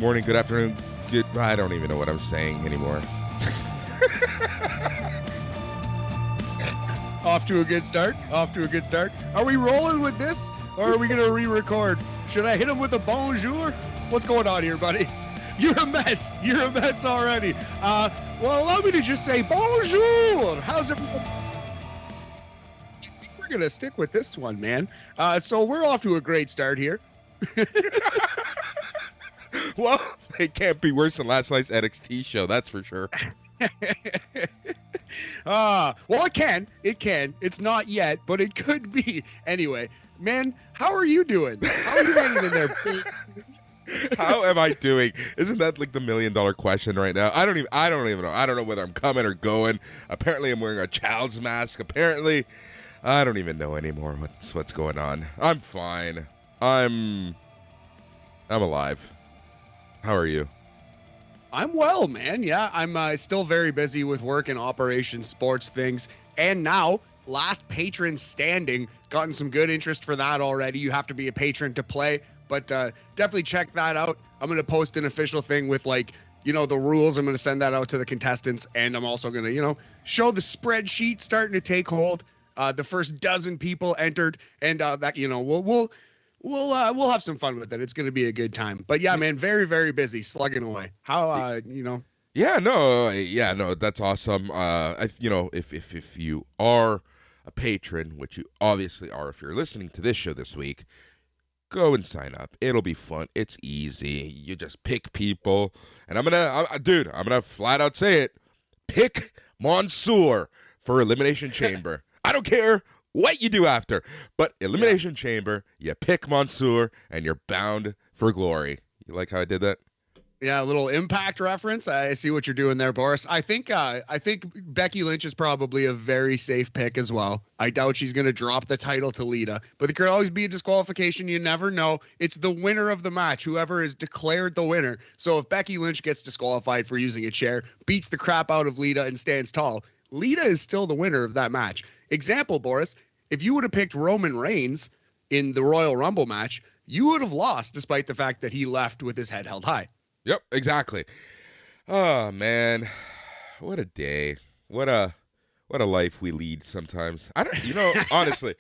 morning, good afternoon, good... I don't even know what I'm saying anymore. Off to a good start. Are we rolling with this, or are we going to re-record? Should I hit him with a bonjour? What's going on here, buddy? You're a mess already. Well, allow me to just say bonjour. How's everyone? I think we're going to stick with this one, man. So we're off to a great start here. Well, it can't be worse than last night's NXT show, that's for sure. Well, it can. It's not yet, but it could be. Anyway, man, how are you doing? How are you hanging in there? How am I doing? Isn't that like the $1 million question right now? I don't even know. I don't know whether I'm coming or going. Apparently, I'm wearing a child's mask. Apparently, I don't even know anymore what's going on. I'm fine. I'm alive. How are you? I'm well, man. Yeah, I'm still very busy with work and Operation Sports things. And now, last patron standing. Gotten some good interest for that already. You have to be a patron to play. But definitely check that out. I'm going to post an official thing with, like, the rules. I'm going to send that out to the contestants. And I'm also going to, show the spreadsheet starting to take hold. The first dozen people entered. And that, we'll have some fun with it. It's going to be a good time. But yeah, man, very, very busy, slugging away. How, Yeah, no, that's awesome. If you are a patron, which you obviously are if you're listening to this show this week, go and sign up. It'll be fun. It's easy. You just pick people. And I'm gonna flat out say it. Pick Mansoor for Elimination Chamber. I don't care what you do after, but Elimination Chamber, you pick Mansoor, and you're bound for glory. You like how I did that? Yeah, a little Impact reference. I see what you're doing there, Boris. I think Becky Lynch is probably a very safe pick as well. I doubt she's going to drop the title to Lita, but there could always be a disqualification. You never know. It's the winner of the match, whoever is declared the winner. So if Becky Lynch gets disqualified for using a chair, beats the crap out of Lita and stands tall, Lita is still the winner of that match. Example, Boris, if you would have picked Roman Reigns in the Royal Rumble match, you would have lost despite the fact that he left with his head held high. Yep, exactly. Oh, man. What a day. What a life we lead sometimes. Honestly,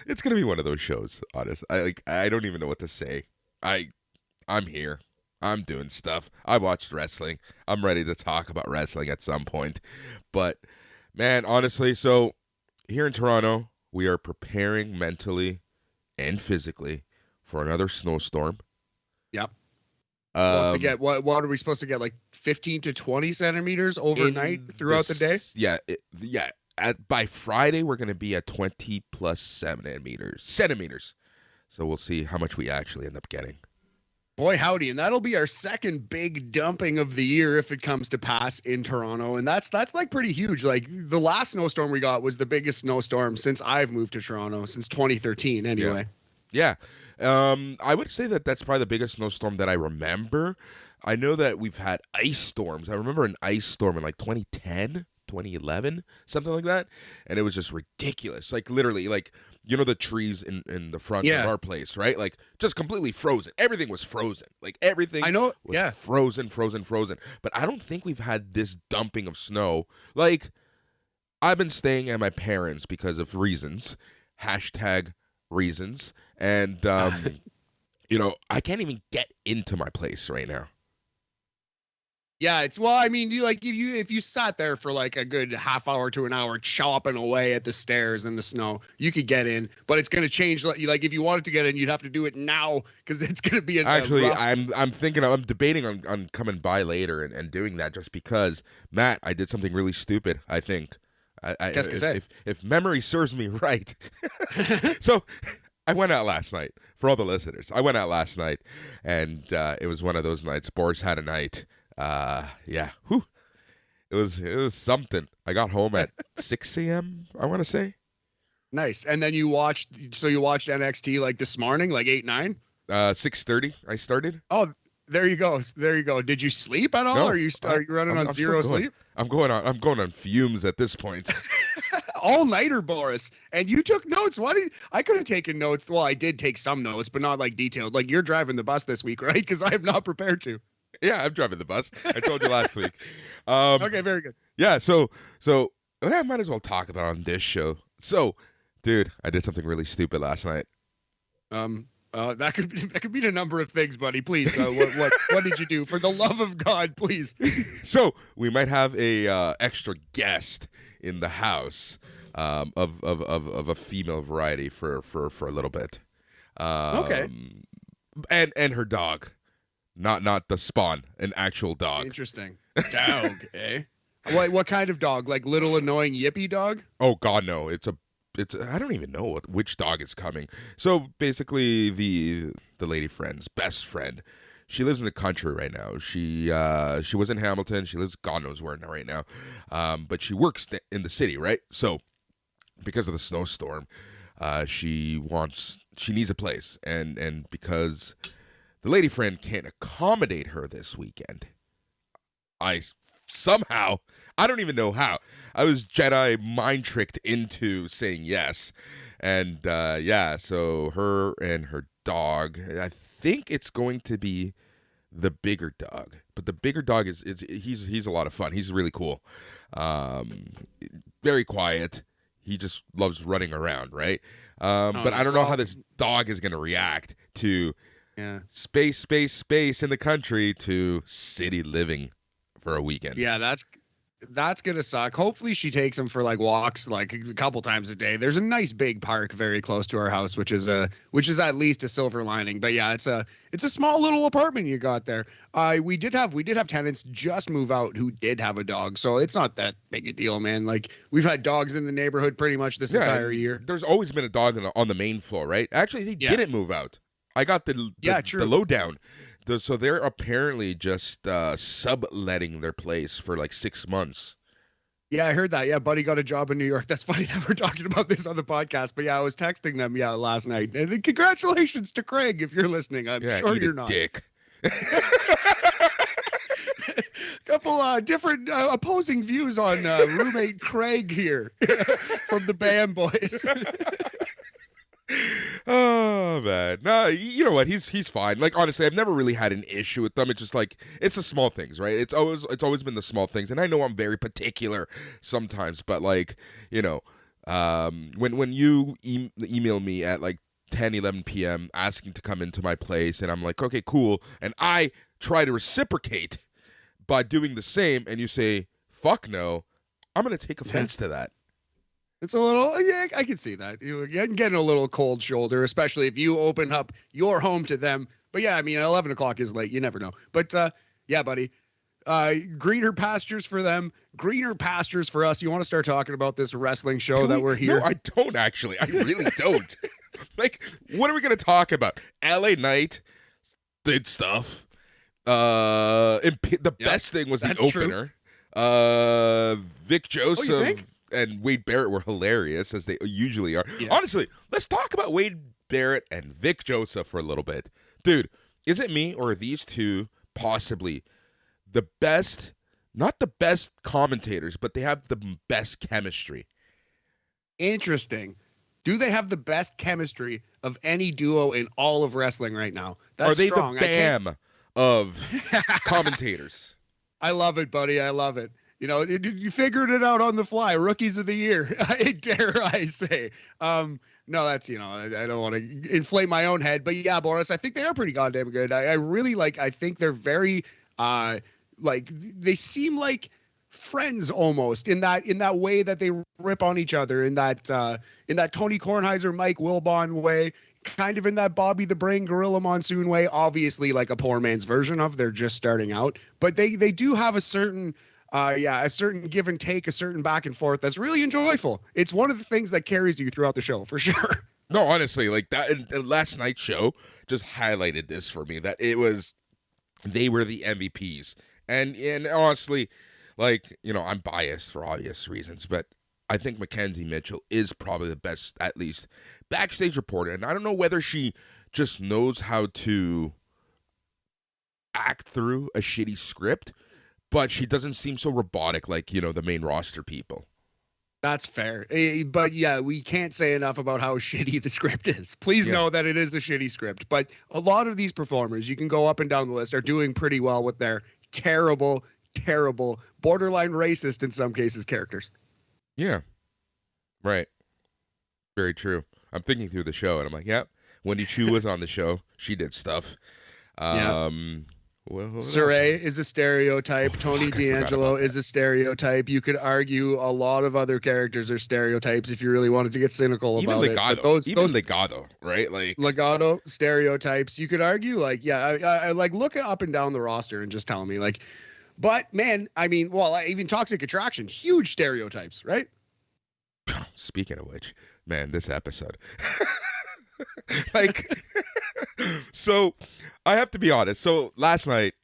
it's going to be one of those shows, honest. I don't even know what to say. I'm here. I'm doing stuff. I watched wrestling. I'm ready to talk about wrestling at some point. But, man, honestly, so here in Toronto, we are preparing mentally and physically for another snowstorm. Yep. Supposed to get what are we supposed to get, like 15 to 20 centimeters overnight throughout the day? By Friday, we're going to be at 20 plus centimeters. So we'll see how much we actually end up getting. Boy, howdy. And that'll be our second big dumping of the year if it comes to pass in Toronto. And that's like pretty huge. Like the last snowstorm we got was the biggest snowstorm since I've moved to Toronto, since 2013 anyway. Yeah. I would say that's probably the biggest snowstorm that I remember. I know that we've had ice storms. I remember an ice storm in like 2010, 2011, something like that. And it was just ridiculous. Like literally, like, the trees in the front of our place, right? Like just completely frozen. Everything was frozen. Like everything was frozen. But I don't think we've had this dumping of snow. Like I've been staying at my parents' because of reasons. #reasons. And, I can't even get into my place right now. Yeah, if you sat there for like a good half hour to an hour chopping away at the stairs in the snow, you could get in, but it's going to change. Like if you wanted to get in, you'd have to do it now because it's going to be Actually, I'm debating on coming by later and doing that just because, Matt, I did something really stupid, I think. If memory serves me right. So I went out last night. For all the listeners, I went out last night, and it was one of those nights. Boris had a night. It was something. I got home at 6 a.m., I want to say. Nice. And then you watched NXT like this morning, like 8, 9? 6:30 I started. Oh, there you go. Did you sleep at all? No, Or are you running on zero sleep? I'm going on fumes at this point. all-nighter, Boris. And you took notes. I could have taken notes. Well, I did take some notes, but not like detailed. Like you're driving the bus this week, right? Because I am not prepared to. Yeah, I'm driving the bus. I told you last week. Okay, very good. Yeah, so I might as well talk about it on this show. So, dude, I did something really stupid last night. That could mean a number of things, buddy. Please, what did you do? For the love of God, please. So we might have a extra guest in the house of a female variety for a little bit. Okay. And her dog, not the spawn, an actual dog. Interesting. Dog, eh? What kind of dog? Like little annoying yippy dog? Oh God, no! It's I don't even know which dog is coming. So basically, the lady friend's best friend, she lives in the country right now. She was in Hamilton. She lives God knows where now right now, but she works in the city, right? So because of the snowstorm, she needs a place, and because the lady friend can't accommodate her this weekend, I don't even know how. I was Jedi mind tricked into saying yes. And so her and her dog, I think it's going to be the bigger dog. But the bigger dog he's a lot of fun. He's really cool. Very quiet. He just loves running around, right? But I don't know how this dog is going to react to space in the country to city living for a weekend. Yeah, that's gonna suck. Hopefully she takes him for like walks like a couple times a day. There's a nice big park very close to our house, which is at least a silver lining. But yeah, it's a small little apartment you got there. We did have tenants just move out who did have a dog, so it's not that big a deal, man. Like we've had dogs in the neighborhood pretty much this entire year. There's always been a dog on the main floor, right? Actually, they didn't move out. I got the lowdown. So they're apparently just subletting their place for like 6 months. Yeah, I heard that. Yeah, buddy got a job in New York. That's funny that we're talking about this on the podcast. But yeah, I was texting them last night. And then congratulations to Craig if you're listening. I'm sure you're not. Dick. Couple different opposing views on roommate Craig here from the Bam Boys. Oh man, no, you know what? He's fine. Like honestly, I've never really had an issue with them. It's just like it's the small things, right? It's always been the small things, and I know I'm very particular sometimes, but like when you email me at like 10-11 p.m. asking to come into my place, and I'm like, okay, cool, and I try to reciprocate by doing the same, and you say fuck no, I'm gonna take offense to that. It's a little, I can see that. You're getting a little cold shoulder, especially if you open up your home to them. But yeah, I mean, 11 o'clock is late. You never know. But yeah, buddy, greener pastures for them, greener pastures for us. You want to start talking about this wrestling show that we're here? No, I don't actually. I really don't. Like, what are we going to talk about? LA Knight did stuff. The best thing was the opener. Vic Joseph and Wade Barrett were hilarious, as they usually are. Yeah. Honestly, let's talk about Wade Barrett and Vic Joseph for a little bit. Dude, is it me or are these two possibly the best, not the best commentators, but they have the best chemistry? Interesting. Do they have the best chemistry of any duo in all of wrestling right now? That's are they strong. The Bam of commentators? I love it, buddy. I love it. You know, you figured it out on the fly. Rookies of the year, dare I say. No, that's, I don't want to inflate my own head. But yeah, Boris, I think they are pretty goddamn good. I really I think they're very, they seem like friends almost in that way that they rip on each other in that Tony Kornheiser, Mike Wilbon way. Kind of in that Bobby the Brain Gorilla Monsoon way. Obviously, like a poor man's version of they're just starting out. But they do have a certain give and take, a certain back and forth that's really enjoyable. It's one of the things that carries you throughout the show for sure. No, honestly, like that last night's show just highlighted this for me, that they were the MVPs. And honestly, like, I'm biased for obvious reasons, but I think Mackenzie Mitchell is probably the best, at least backstage reporter. And I don't know whether she just knows how to act through a shitty script, but she doesn't seem so robotic like, the main roster people. That's fair. But yeah, we can't say enough about how shitty the script is. Please Yeah. know that it is a shitty script. But a lot of these performers, you can go up and down the list, are doing pretty well with their terrible, terrible, borderline racist in some cases characters. Yeah. Right. Very true. I'm thinking through the show and I'm like, yep. Wendy Chu was on the show. She did stuff. Yeah. Well, Saray is a stereotype. Oh, Tony fuck, I forgot D'Angelo about is a stereotype. You could argue a lot of other characters are stereotypes if you really wanted to get cynical even about it. Legado. But those Legado, right? Like Legato stereotypes. You could argue, like, yeah, I like look up and down the roster and just tell me, like, but man, I mean, well, even Toxic Attraction, huge stereotypes, right? speaking of which, man, this episode. Like so I have to be honest. So last night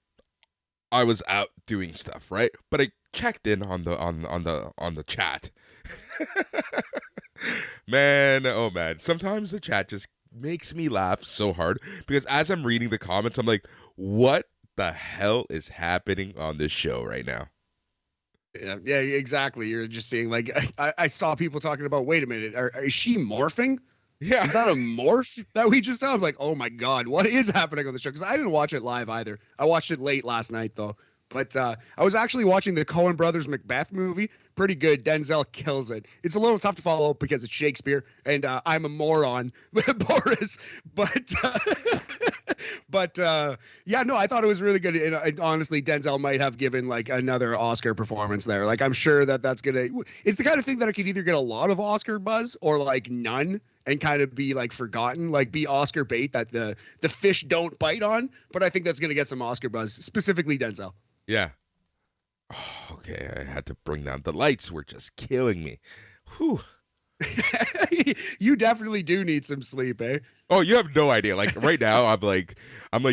I was out doing stuff, right? But I checked in on the chat. Man, oh man. Sometimes the chat just makes me laugh so hard because as I'm reading the comments, I'm like, what the hell is happening on this show right now? Yeah, exactly. You're just seeing, like, I saw people talking about, wait a minute, is she morphing? Yeah. Is that a morph that we just saw? I'm like, oh my God, what is happening on the show? Because I didn't watch it live either. I watched it late last night, though. But I was actually watching the Coen Brothers Macbeth movie. Pretty good. Denzel kills it. It's a little tough to follow because it's Shakespeare, and I'm a moron, Boris. But yeah, no, I thought it was really good. And honestly, Denzel might have given like another Oscar performance there. Like, I'm sure that's gonna. It's the kind of thing that I could either get a lot of Oscar buzz or like none, and kind of be like forgotten, like be Oscar bait that the fish don't bite on. But I think that's gonna get some Oscar buzz, specifically Denzel. Yeah. Oh, okay, I had to bring down the lights. Were just killing me. Whew. You definitely do need some sleep, eh? Oh, you have no idea. Like right now, I'm like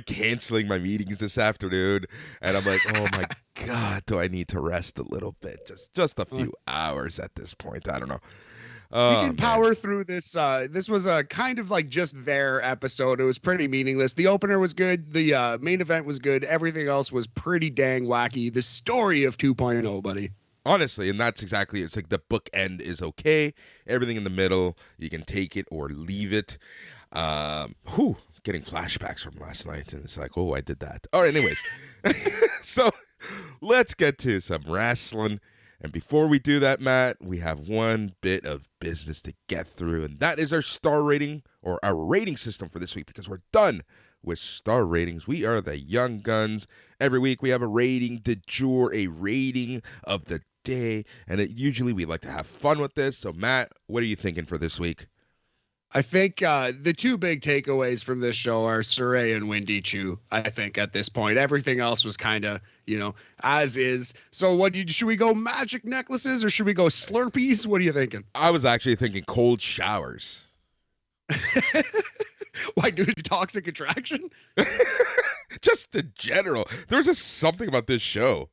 canceling my meetings this afternoon, and I'm like, oh my God, do I need to rest a little bit? Just a few hours at this point. I don't know. We Oh, can power through this. This was a kind of like just their episode. It was pretty meaningless. The opener was good. The main event was good. Everything else was pretty dang wacky. The story of 2.0, buddy. honestly, and that's exactly it's like the bookend is okay. Everything in the middle, you can take it or leave it. Getting flashbacks from last night, and it's like, oh, I did that. All right, anyways, so let's get to some wrestling. And before we do that, Matt, we have one bit of business to get through, and that is our star rating or our rating system for this week because we're done with star ratings. We are the Young Guns. Every week we have a rating du jour, a rating of the day, and usually we like to have fun with this. So, Matt, what are you thinking for this week? I think the two big takeaways from this show are Saray and Wendy Chu. I think at this point, everything else was kind of, as is. So should we go magic necklaces or should we go Slurpees? What are you thinking? I was actually thinking cold showers. Why, dude, Toxic Attraction? Just in general. There's just something about this show.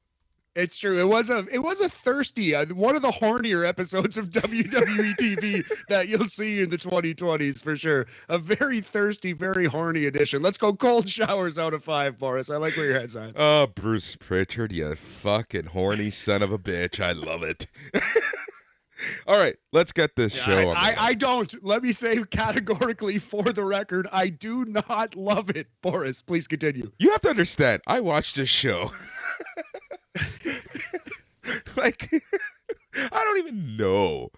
It's true. It was a thirsty, one of the hornier episodes of WWE TV that you'll see in the 2020s for sure. A very thirsty, very horny edition. Let's go cold showers out of 5, Boris. I like where your head's at. Oh, Bruce Pritchard, you fucking horny son of a bitch. I love it. All right, let's get this show on. I don't. Let me say categorically for the record, I do not love it. Boris, please continue. You have to understand, I watched this show. Like, I don't even know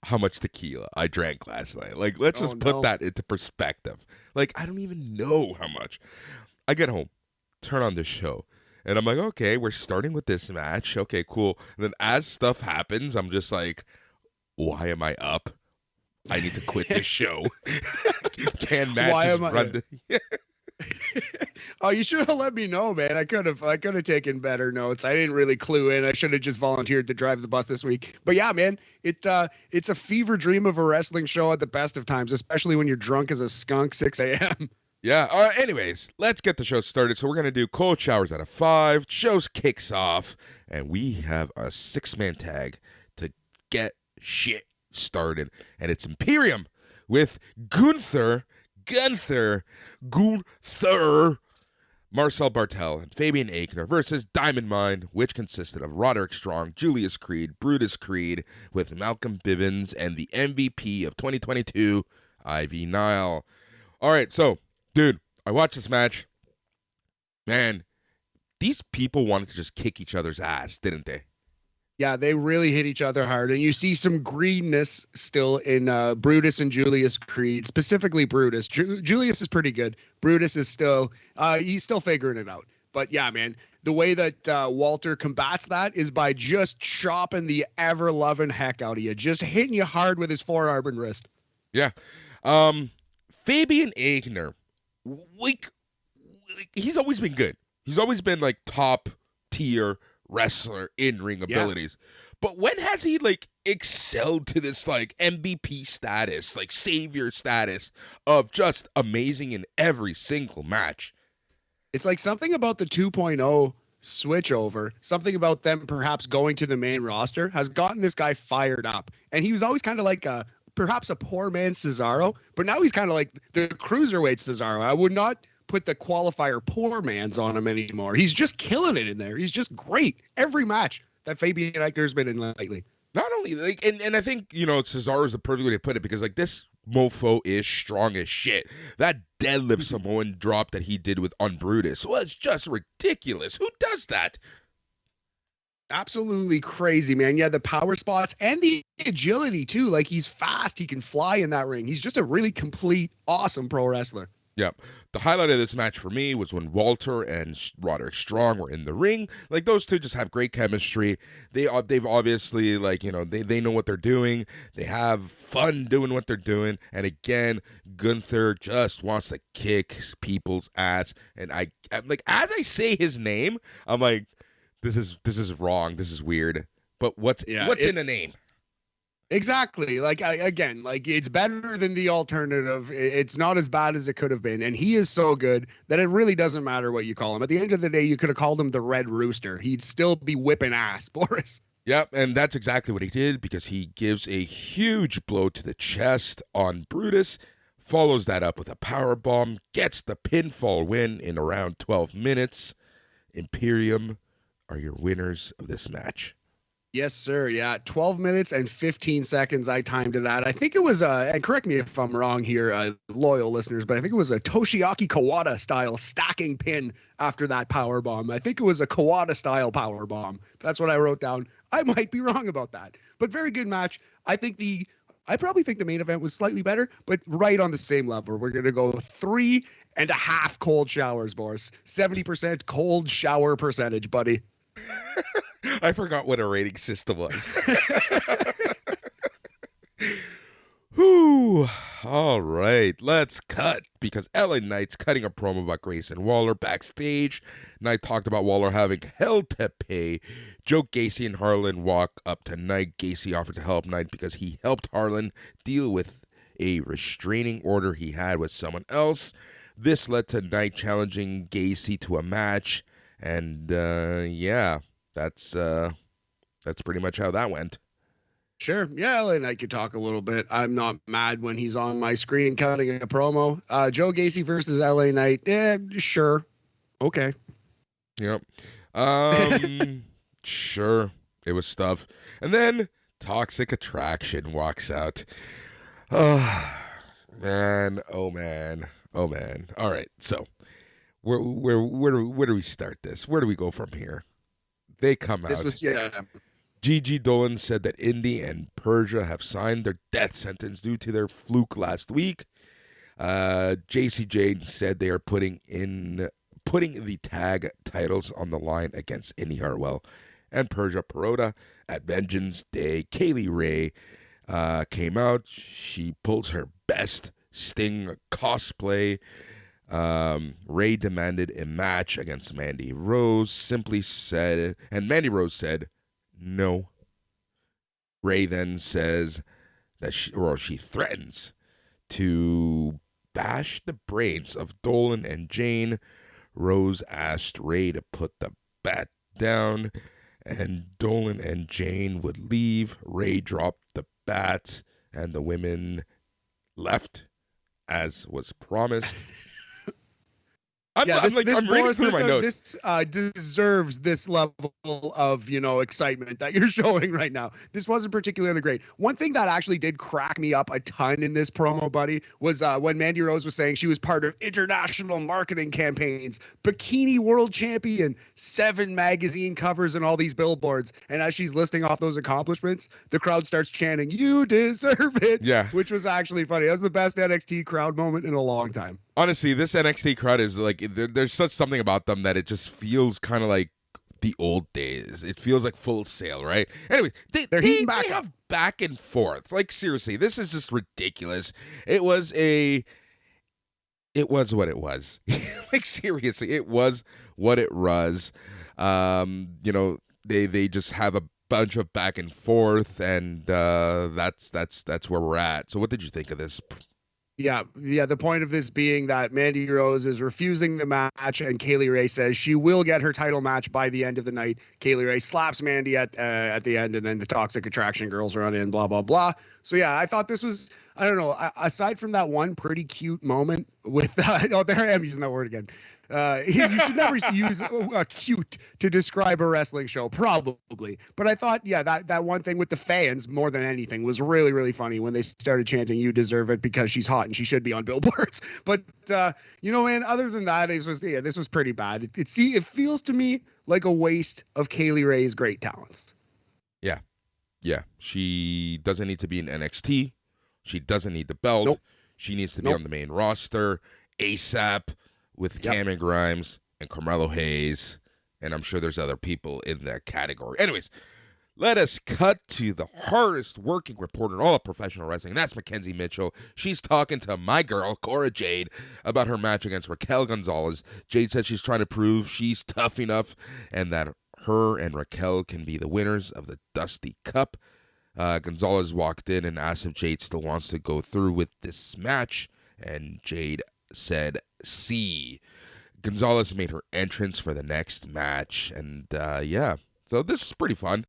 how much tequila I drank last night. Like, let's just put that into perspective. Like, I don't even know how much. I get home, turn on this show, and I'm like, okay, we're starting with this match. Okay, cool. And then as stuff happens, I'm just like, why am I up? I need to quit this show. Can Matt just run the... Oh, you should have let me know, man. I could have taken better notes. I didn't really clue in. I should have just volunteered to drive the bus this week. But yeah, man, it's a fever dream of a wrestling show at the best of times, especially when you're drunk as a skunk 6 a.m. Yeah. All right. Anyways, let's get the show started. So we're gonna do cold showers out of 5. Shows kicks off, and we have a 6-man tag to get shit started, and it's Imperium with Gunther, Marcel Bartel and Fabian Aichner versus Diamond Mine, which consisted of Roderick Strong, Julius Creed, Brutus Creed, with Malcolm Bivens and the MVP of 2022, Ivy Nile. All right, so, dude, I watched this match. Man, these people wanted to just kick each other's ass, didn't they? Yeah, they really hit each other hard. And you see some greenness still in Brutus and Julius Creed, specifically Brutus. Julius is pretty good. Brutus is still, he's still figuring it out. But yeah, man, the way that Walter combats that is by just chopping the ever-loving heck out of you, just hitting you hard with his forearm and wrist. Yeah. Fabian Aichner, like, he's always been good. He's always been, like, top tier wrestler in ring abilities. But when has he like excelled to this like MVP status, like savior status of just amazing in every single match? It's like something about the 2.0 switch over, something about them perhaps going to the main roster has gotten this guy fired up. And he was always kind of like perhaps a poor man Cesaro, but now he's kind of like the cruiserweight Cesaro. I would not put the qualifier poor man's on him anymore. He's just killing it in there. He's just great every match that Fabian Aichner's been in lately. Not only like, and I think, you know, Cesaro is the perfect way to put it, because like this mofo is strong as shit. That deadlift Samoan drop that he did on Brutus was just ridiculous. Who does that? Absolutely crazy, man. Yeah, the power spots and the agility too. Like he's fast. He can fly in that ring. He's just a really complete, awesome pro wrestler. Yeah. The highlight of this match for me was when Walter and Roderick Strong were in the ring. Like, those two just have great chemistry. They've obviously, like, you know, they know what they're doing. They have fun doing what they're doing. And again, Gunther just wants to kick people's ass. And I'm like, as I say his name, I'm like, this is wrong. This is weird. But what's in a name? Exactly. Like, again, like it's better than the alternative. It's not as bad as it could have been. And he is so good that it really doesn't matter what you call him. At the end of the day, you could have called him the Red Rooster. He'd still be whipping ass, Boris. Yep, and that's exactly what he did, because he gives a huge blow to the chest on Brutus, follows that up with a power bomb, gets the pinfall win in around 12 minutes. Imperium are your winners of this match. Yes, sir. Yeah, 12 minutes and 15 seconds I timed it at. I think it was, and correct me if I'm wrong here, loyal listeners, but I think it was a Toshiaki Kawada style stacking pin after that power bomb. I think it was a Kawada style power bomb. That's what I wrote down. I might be wrong about that, but very good match. I probably think the main event was slightly better, but right on the same level. We're going to go 3.5 cold showers, Boris. 70% cold shower percentage, buddy. I forgot what a rating system was. Whew. All right, let's cut, because LA Knight's cutting a promo about Grayson Waller backstage. Knight talked about Waller having hell to pay. Joe Gacy and Harlan walk up to Knight. Gacy offered to help Knight because he helped Harlan deal with a restraining order he had with someone else. This led to Knight challenging Gacy to a match, and yeah. That's pretty much how that went. Sure. Yeah, and I could talk a little bit. I'm not mad when he's on my screen cutting a promo. Joe Gacy versus LA Knight. Yeah, sure. Okay. Yep. Sure. It was stuff. And then Toxic Attraction walks out. Oh, man. Oh, man. Oh, man. All right. So where do we start this? Where do we go from here? They come out. Gigi Dolan said that Indy and Persia have signed their death sentence due to their fluke last week. JC Jane said they are putting the tag titles on the line against Indy Hartwell and Persia Perota at Vengeance Day. Kaylee Ray came out. She pulls her best Sting cosplay. Ray demanded a match against Mandy Rose, and Mandy Rose said no. Ray then says that she threatens to bash the brains of Dolan and Jane. Rose asked Ray to put the bat down, and Dolan and Jane would leave. Ray dropped the bat, and the women left, as was promised. I'm reading Boris, through my notes. This deserves this level of, excitement that you're showing right now. This wasn't particularly great. One thing that actually did crack me up a ton in this promo, buddy, was when Mandy Rose was saying she was part of international marketing campaigns, bikini world champion, 7 magazine covers, and all these billboards. And as she's listing off those accomplishments, the crowd starts chanting, "You deserve it." Yeah. Which was actually funny. That was the best NXT crowd moment in a long time. Honestly, this NXT crowd is like, there's such something about them that it just feels kind of like the old days. It feels like Full Sail, right? Anyway, they have back and forth. Like, seriously, this is just ridiculous. It was what it was. Like, seriously, it was what it was. They just have a bunch of back and forth, and that's where we're at. So what did you think of this? Yeah. The point of this being that Mandy Rose is refusing the match, and Kaylee Ray says she will get her title match by the end of the night. Kaylee Ray slaps Mandy at the end, and then the Toxic Attraction girls run in, blah, blah, blah. So, yeah, I thought this was, I don't know, aside from that one pretty cute moment with, there I am using that word again. You should never use cute to describe a wrestling show, probably. But I thought, yeah, that one thing with the fans more than anything was really, really funny when they started chanting, "You deserve it," because she's hot and she should be on billboards. But, man, other than that, this was pretty bad. It feels to me like a waste of Kaylee Ray's great talents. Yeah. She doesn't need to be in NXT. She doesn't need the belt. Nope. She needs to be on the main roster ASAP. With Cameron Grimes and Carmelo Hayes, and I'm sure there's other people in that category. Anyways, let us cut to the hardest working reporter in all of professional wrestling. That's Mackenzie Mitchell. She's talking to my girl, Cora Jade, about her match against Raquel Gonzalez. Jade said she's trying to prove she's tough enough and that her and Raquel can be the winners of the Dusty Cup. Gonzalez walked in and asked if Jade still wants to go through with this match, and Jade said C. Gonzalez made her entrance for the next match, and so this is pretty fun.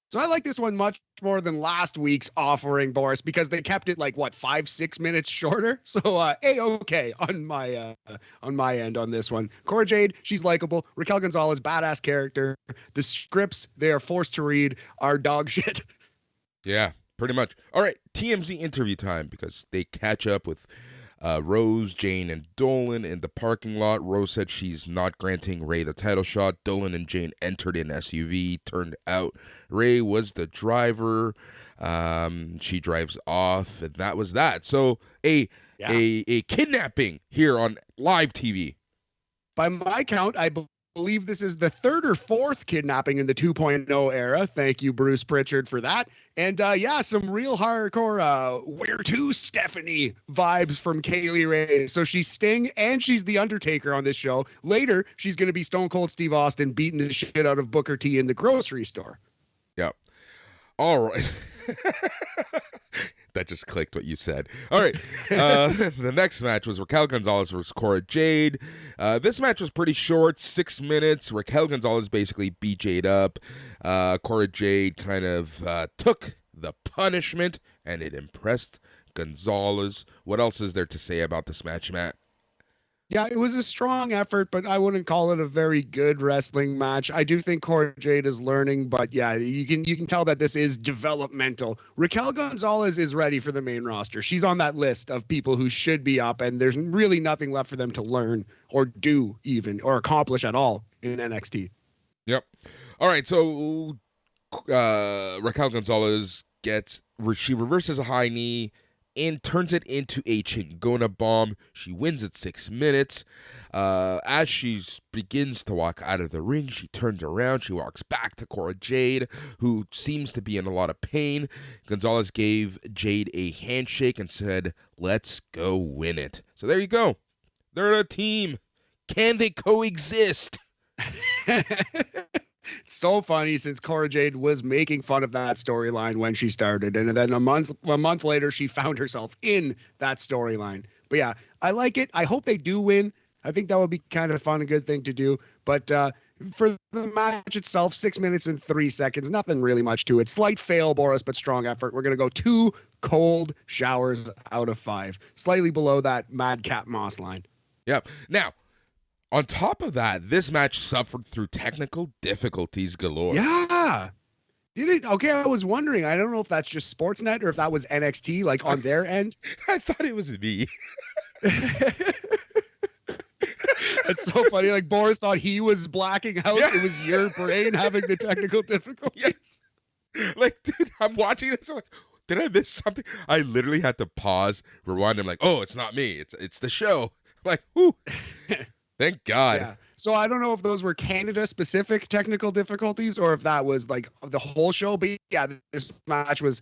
So I like this one much more than last week's offering, Boris, because they kept it like 5-6 minutes shorter. So A-okay on my end on this one. Cora Jade, she's likable. Raquel Gonzalez, badass character. The scripts they are forced to read are dog shit. Yeah. Pretty much. All right, TMZ interview time, because they catch up with Rose, Jane, and Dolan in the parking lot. Rose said she's not granting Ray the title shot. Dolan and Jane entered in SUV. Turned out Ray was the driver. She drives off, and that was that. So a kidnapping here on live TV. By my count, I believe this is the 3rd or 4th kidnapping in the 2.0 era. Thank you, Bruce Pritchard, for that. And some real hardcore "Where to, Stephanie" vibes from Kaylee Ray. So she's Sting and she's the Undertaker on this show. Later, she's going to be Stone Cold Steve Austin beating the shit out of Booker T in the grocery store. Yep. All right. That just clicked what you said. All right. The next match was Raquel Gonzalez versus Cora Jade. This match was pretty short, 6 minutes. Raquel Gonzalez basically beat Jade up. Cora Jade kind of took the punishment, and it impressed Gonzalez. What else is there to say about this match, Matt? Yeah, it was a strong effort, but I wouldn't call it a very good wrestling match. I do think Cora Jade is learning, but yeah, you can tell that this is developmental. Raquel Gonzalez is ready for the main roster. She's on that list of people who should be up, and there's really nothing left for them to learn or do even or accomplish at all in NXT. Yep. All right, so Raquel Gonzalez she reverses a high knee and turns it into a Chingona bomb. She wins at 6 minutes. As she begins to walk out of the ring, she turns around. She walks back to Cora Jade, who seems to be in a lot of pain. Gonzalez gave Jade a handshake and said, "Let's go win it." So there you go. They're a team. Can they coexist? So funny, since Cora Jade was making fun of that storyline when she started, and then a month later she found herself in that storyline. But yeah, I like it. I hope they do win. I think that would be kind of fun, a good thing to do. But for the match itself, 6 minutes and 3 seconds. Nothing really much to it. Slight fail, Boris, but strong effort. We're going to go 2 cold showers out of 5. Slightly below that Madcap Moss line. Yep. Now, on top of that, this match suffered through technical difficulties galore. Yeah. Did it? Okay, I was wondering. I don't know if that's just Sportsnet or if that was NXT, like on their end. I thought it was me. It's so funny. Like Boris thought he was blacking out. Yeah. It was your brain having the technical difficulties. Yes. Like, dude, I'm watching this. I'm like, did I miss something? I literally had to pause, rewind. I'm like, oh, it's not me. It's the show. I'm like, whoo. Thank God. Yeah. So I don't know if those were Canada-specific technical difficulties or if that was like the whole show. But yeah, this match was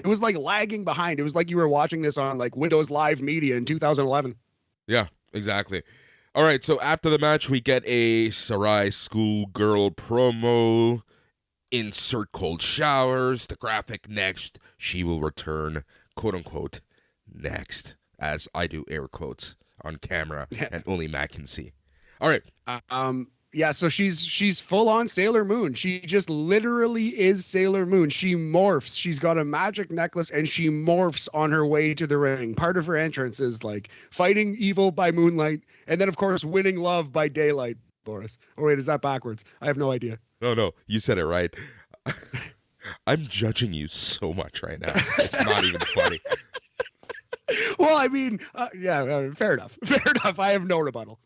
like lagging behind. It was like you were watching this on like Windows Live Media in 2011. Yeah, exactly. All right, so after the match, we get a Sarai schoolgirl promo. Insert cold showers. The graphic next. She will return, quote unquote, next, as I do air quotes on camera, and only Matt can see. All right. Yeah, so she's full on Sailor Moon. She just literally is Sailor Moon. She morphs. She's got a magic necklace and she morphs on her way to the ring. Part of her entrance is like fighting evil by moonlight and then of course winning love by daylight, Boris. Or wait, is that backwards? I have no idea. No, you said it right. I'm judging you so much right now. It's not even funny. Well, I mean, yeah, fair enough. Fair enough. I have no rebuttal.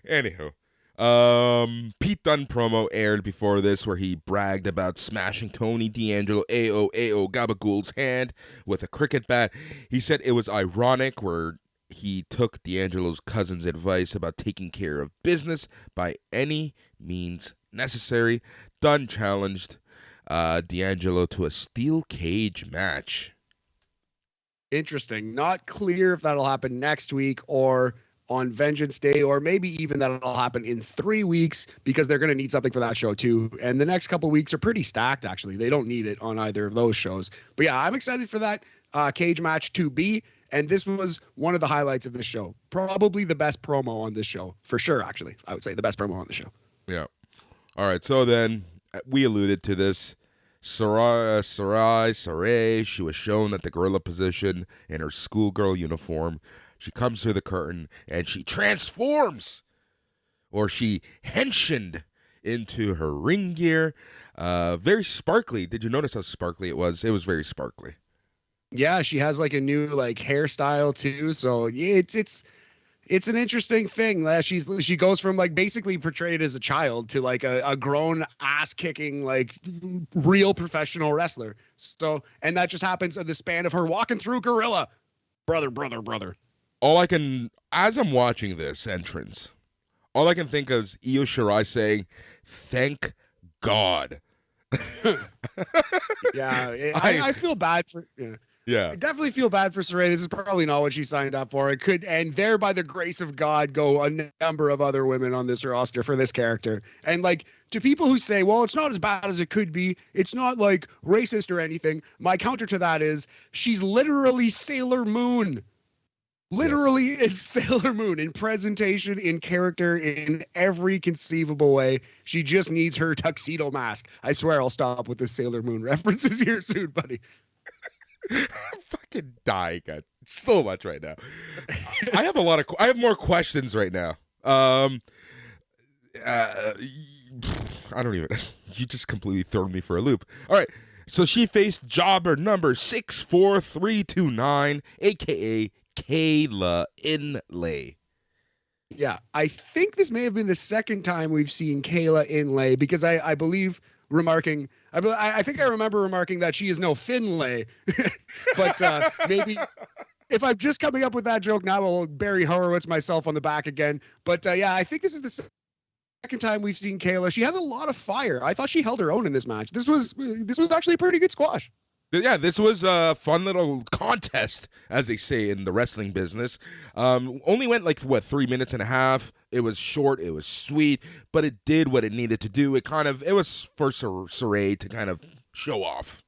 Anywho, Pete Dunne promo aired before this where he bragged about smashing Tony D'Angelo AO Gabagool's hand with a cricket bat. He said it was ironic where he took D'Angelo's cousin's advice about taking care of business by any means necessary. Dunne challenged D'Angelo to a steel cage match. Interesting. Not clear if that'll happen next week or on Vengeance Day, or maybe even that'll happen in 3 weeks because they're going to need something for that show too. And the next couple weeks are pretty stacked, actually. They don't need it on either of those shows. But yeah, I'm excited for that cage match to be. And this was one of the highlights of the show. Probably the best promo on this show. For sure, actually. I would say the best promo on the show. Yeah. All right, so then we alluded to this. Sarai, she was shown at the gorilla position in her schoolgirl uniform. She comes through the curtain and she transforms, or she henshined into her ring gear. Very sparkly. Did you notice how sparkly it was? It was very sparkly. Yeah, she has like a new like hairstyle too. So yeah, it's an interesting thing that she goes from like basically portrayed as a child to like a grown ass kicking like real professional wrestler. So and that just happens in the span of her walking through gorilla. Brother. As I'm watching this entrance, all I can think of is Io Shirai saying, "Thank God." Yeah, I feel bad for. Yeah. I definitely feel bad for Sarai. This is probably not what she signed up for. It could, and there by the grace of God, go a number of other women on this roster for this character. And like to people who say, well, it's not as bad as it could be. It's not like racist or anything. My counter to that is she's literally Sailor Moon. Literally is Sailor Moon in presentation, in character, in every conceivable way. She just needs her tuxedo mask. I swear I'll stop with the Sailor Moon references here soon, buddy. I'm fucking dying so much right now. I have more questions right now. I don't even. You just completely thrown me for a loop. All right. So she faced jobber number 64329, aka Kayla Inlay. Yeah, I think this may have been the second time we've seen Kayla Inlay because I believe remarking, I think I remember remarking that she is no Finlay, but maybe if I'm just coming up with that joke now, I'll Barry Horowitz myself on the back again. But yeah, I think this is the second time we've seen Kayla. She has a lot of fire. I thought she held her own in this match. This was actually a pretty good squash. Yeah, this was a fun little contest, as they say in the wrestling business. Only went 3 minutes and a half. It was short, it was sweet, but it did what it needed to do. It was for Sarai to kind of show off.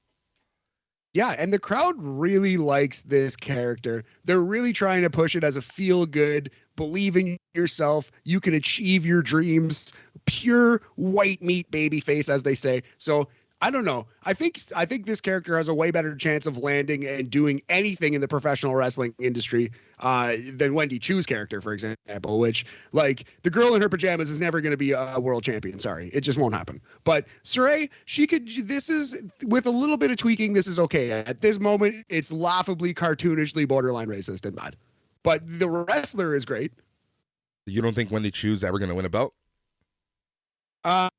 Yeah, and the crowd really likes this character. They're really trying to push it as a feel good, believe in yourself, you can achieve your dreams, pure white meat baby face, as they say. So I don't know. I think this character has a way better chance of landing and doing anything in the professional wrestling industry than Wendy Chu's character, for example, which, like, the girl in her pajamas is never going to be a world champion. Sorry, it just won't happen. But Saray, she could. This is, with a little bit of tweaking, this is okay. At this moment, it's laughably, cartoonishly, borderline racist and bad. But the wrestler is great. You don't think Wendy Chu's ever going to win a belt? I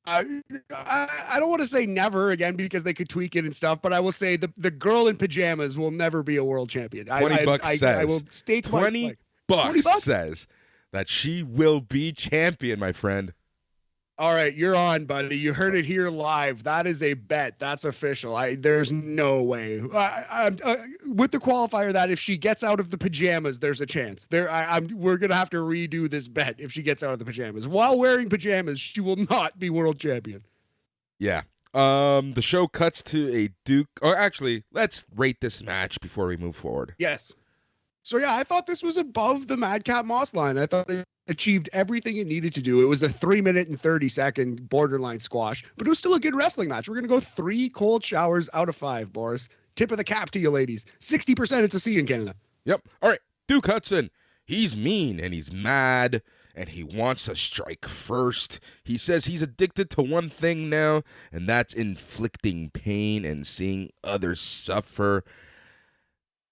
don't want to say never again because they could tweak it and stuff, but I will say the girl in pajamas will never be a world champion. $20 says. I will stake $20 says that she will be champion, my friend. All right, you're on, buddy. You heard it here live. That is a bet. That's official. There's no way. With the qualifier that if she gets out of the pajamas, there's a chance. We're gonna have to redo this bet if she gets out of the pajamas. While wearing pajamas, she will not be world champion. Yeah. The show cuts to a Duke. Or actually, let's rate this match before we move forward. Yes. So yeah, I thought this was above the Madcap Moss line. I thought it achieved everything it needed to do. It was a 3-minute and 30-second borderline squash, but it was still a good wrestling match. We're going to go 3 cold showers out of 5, Boris. Tip of the cap to you ladies. 60% it's a C in Canada. Yep. All right. Duke Hudson. He's mean and he's mad and he wants to strike first. He says he's addicted to one thing now, and that's inflicting pain and seeing others suffer.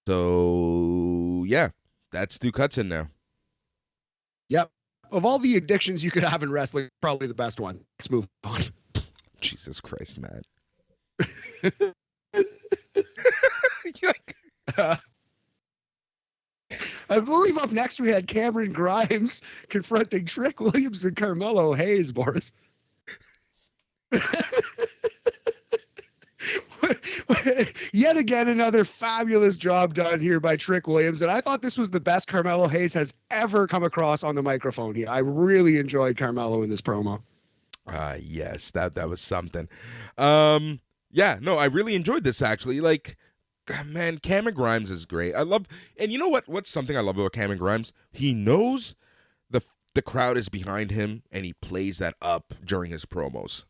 So, yeah, that's Duke Hudson now. Yep. Of all the addictions you could have in wrestling, probably the best one. Let's move on. Jesus Christ, man. I believe up next we had Cameron Grimes confronting Trick Williams and Carmelo Hayes, Boris. Yet again, another fabulous job done here by Trick Williams. And I thought this was the best Carmelo Hayes has ever come across on the microphone here. I really enjoyed Carmelo in this promo. Yes, that was something. Yeah, no, I really enjoyed this actually. Like, man, Cameron Grimes is great. And you know what's something I love about Cameron Grimes? He knows the crowd is behind him and he plays that up during his promos.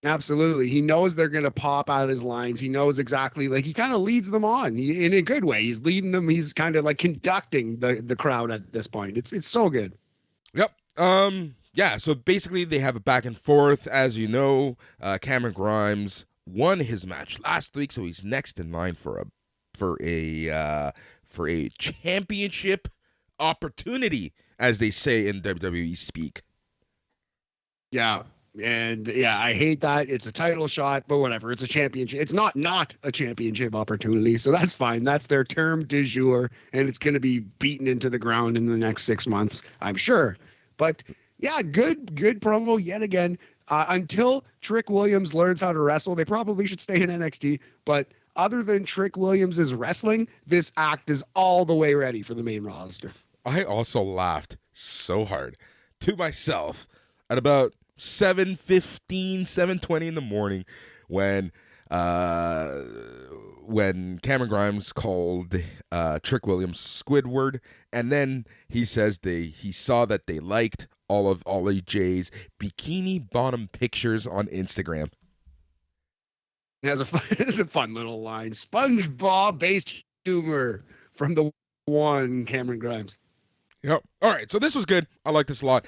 Absolutely. He knows they're going to pop out his lines. He knows exactly, like, he kind of leads them on in a good way. He's leading them. He's kind of like conducting the crowd at this point. It's so good. Yep. Yeah. So basically they have a back and forth. As you know, Cameron Grimes won his match last week. So he's next in line for a championship opportunity, as they say in WWE speak. Yeah. And yeah, I hate that. It's a title shot, but whatever. It's a championship. It's not a championship opportunity. So that's fine. That's their term du jour. And it's going to be beaten into the ground in the next 6 months, I'm sure. But yeah, good promo yet again. Until Trick Williams learns how to wrestle, they probably should stay in NXT. But other than Trick Williams' wrestling, this act is all the way ready for the main roster. I also laughed so hard to myself at about 7:15, 7:20 in the morning when Cameron Grimes called Trick Williams Squidward, and then he says he saw that they liked all of Ollie J's bikini bottom pictures on Instagram. It's a fun little line. SpongeBob-based humor from the one Cameron Grimes. Yep. All right. So this was good. I like this a lot.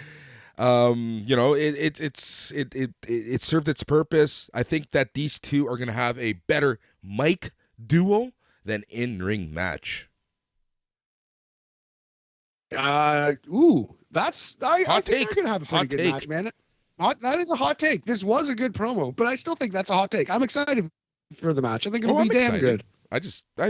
You know, it served its purpose. I think that these two are gonna have a better mic duo than in-ring match. That's I think take. they're gonna have a pretty good match, man. That is a hot take. This was a good promo, but I still think that's a hot take. I'm excited for the match. I think it'll be damn good. I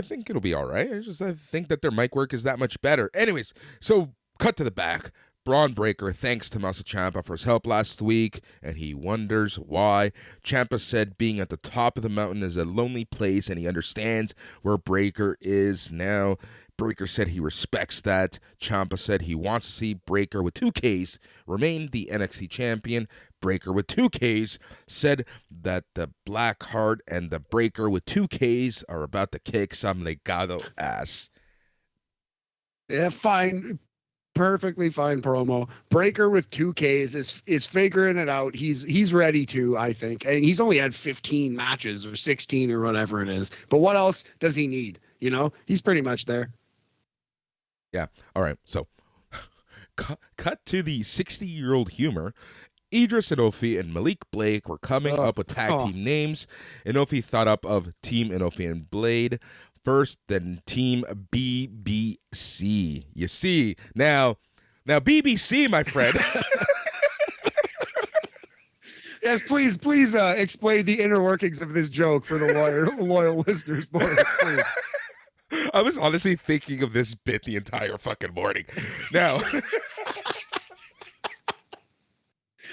think it'll be all right. I think that their mic work is that much better. Anyways, so cut to the back. Braun Breaker thanks Tommaso Ciampa for his help last week, and he wonders why. Ciampa said being at the top of the mountain is a lonely place, and he understands where Breaker is now. Breaker said he respects that. Ciampa said he wants to see Breaker with 2 Ks remain the NXT champion. Breaker with 2Ks said that the Blackheart and the Breaker with 2Ks are about to kick some Legado ass. Yeah, fine. Perfectly fine promo. Breaker with 2Ks is figuring it out. He's ready to, I think. And he's only had 15 matches or 16 or whatever it is. But what else does he need? You know, he's pretty much there. Yeah. All right. So cut to the 60-year-old humor. Idris Inofi and Malik Blake were coming up with tag team names. Inofi thought up of Team Inofi and Blade first, then Team BBC. You see, now BBC, my friend. Yes, please explain the inner workings of this joke for the loyal listeners, Boris, please. I was honestly thinking of this bit the entire fucking morning. Now.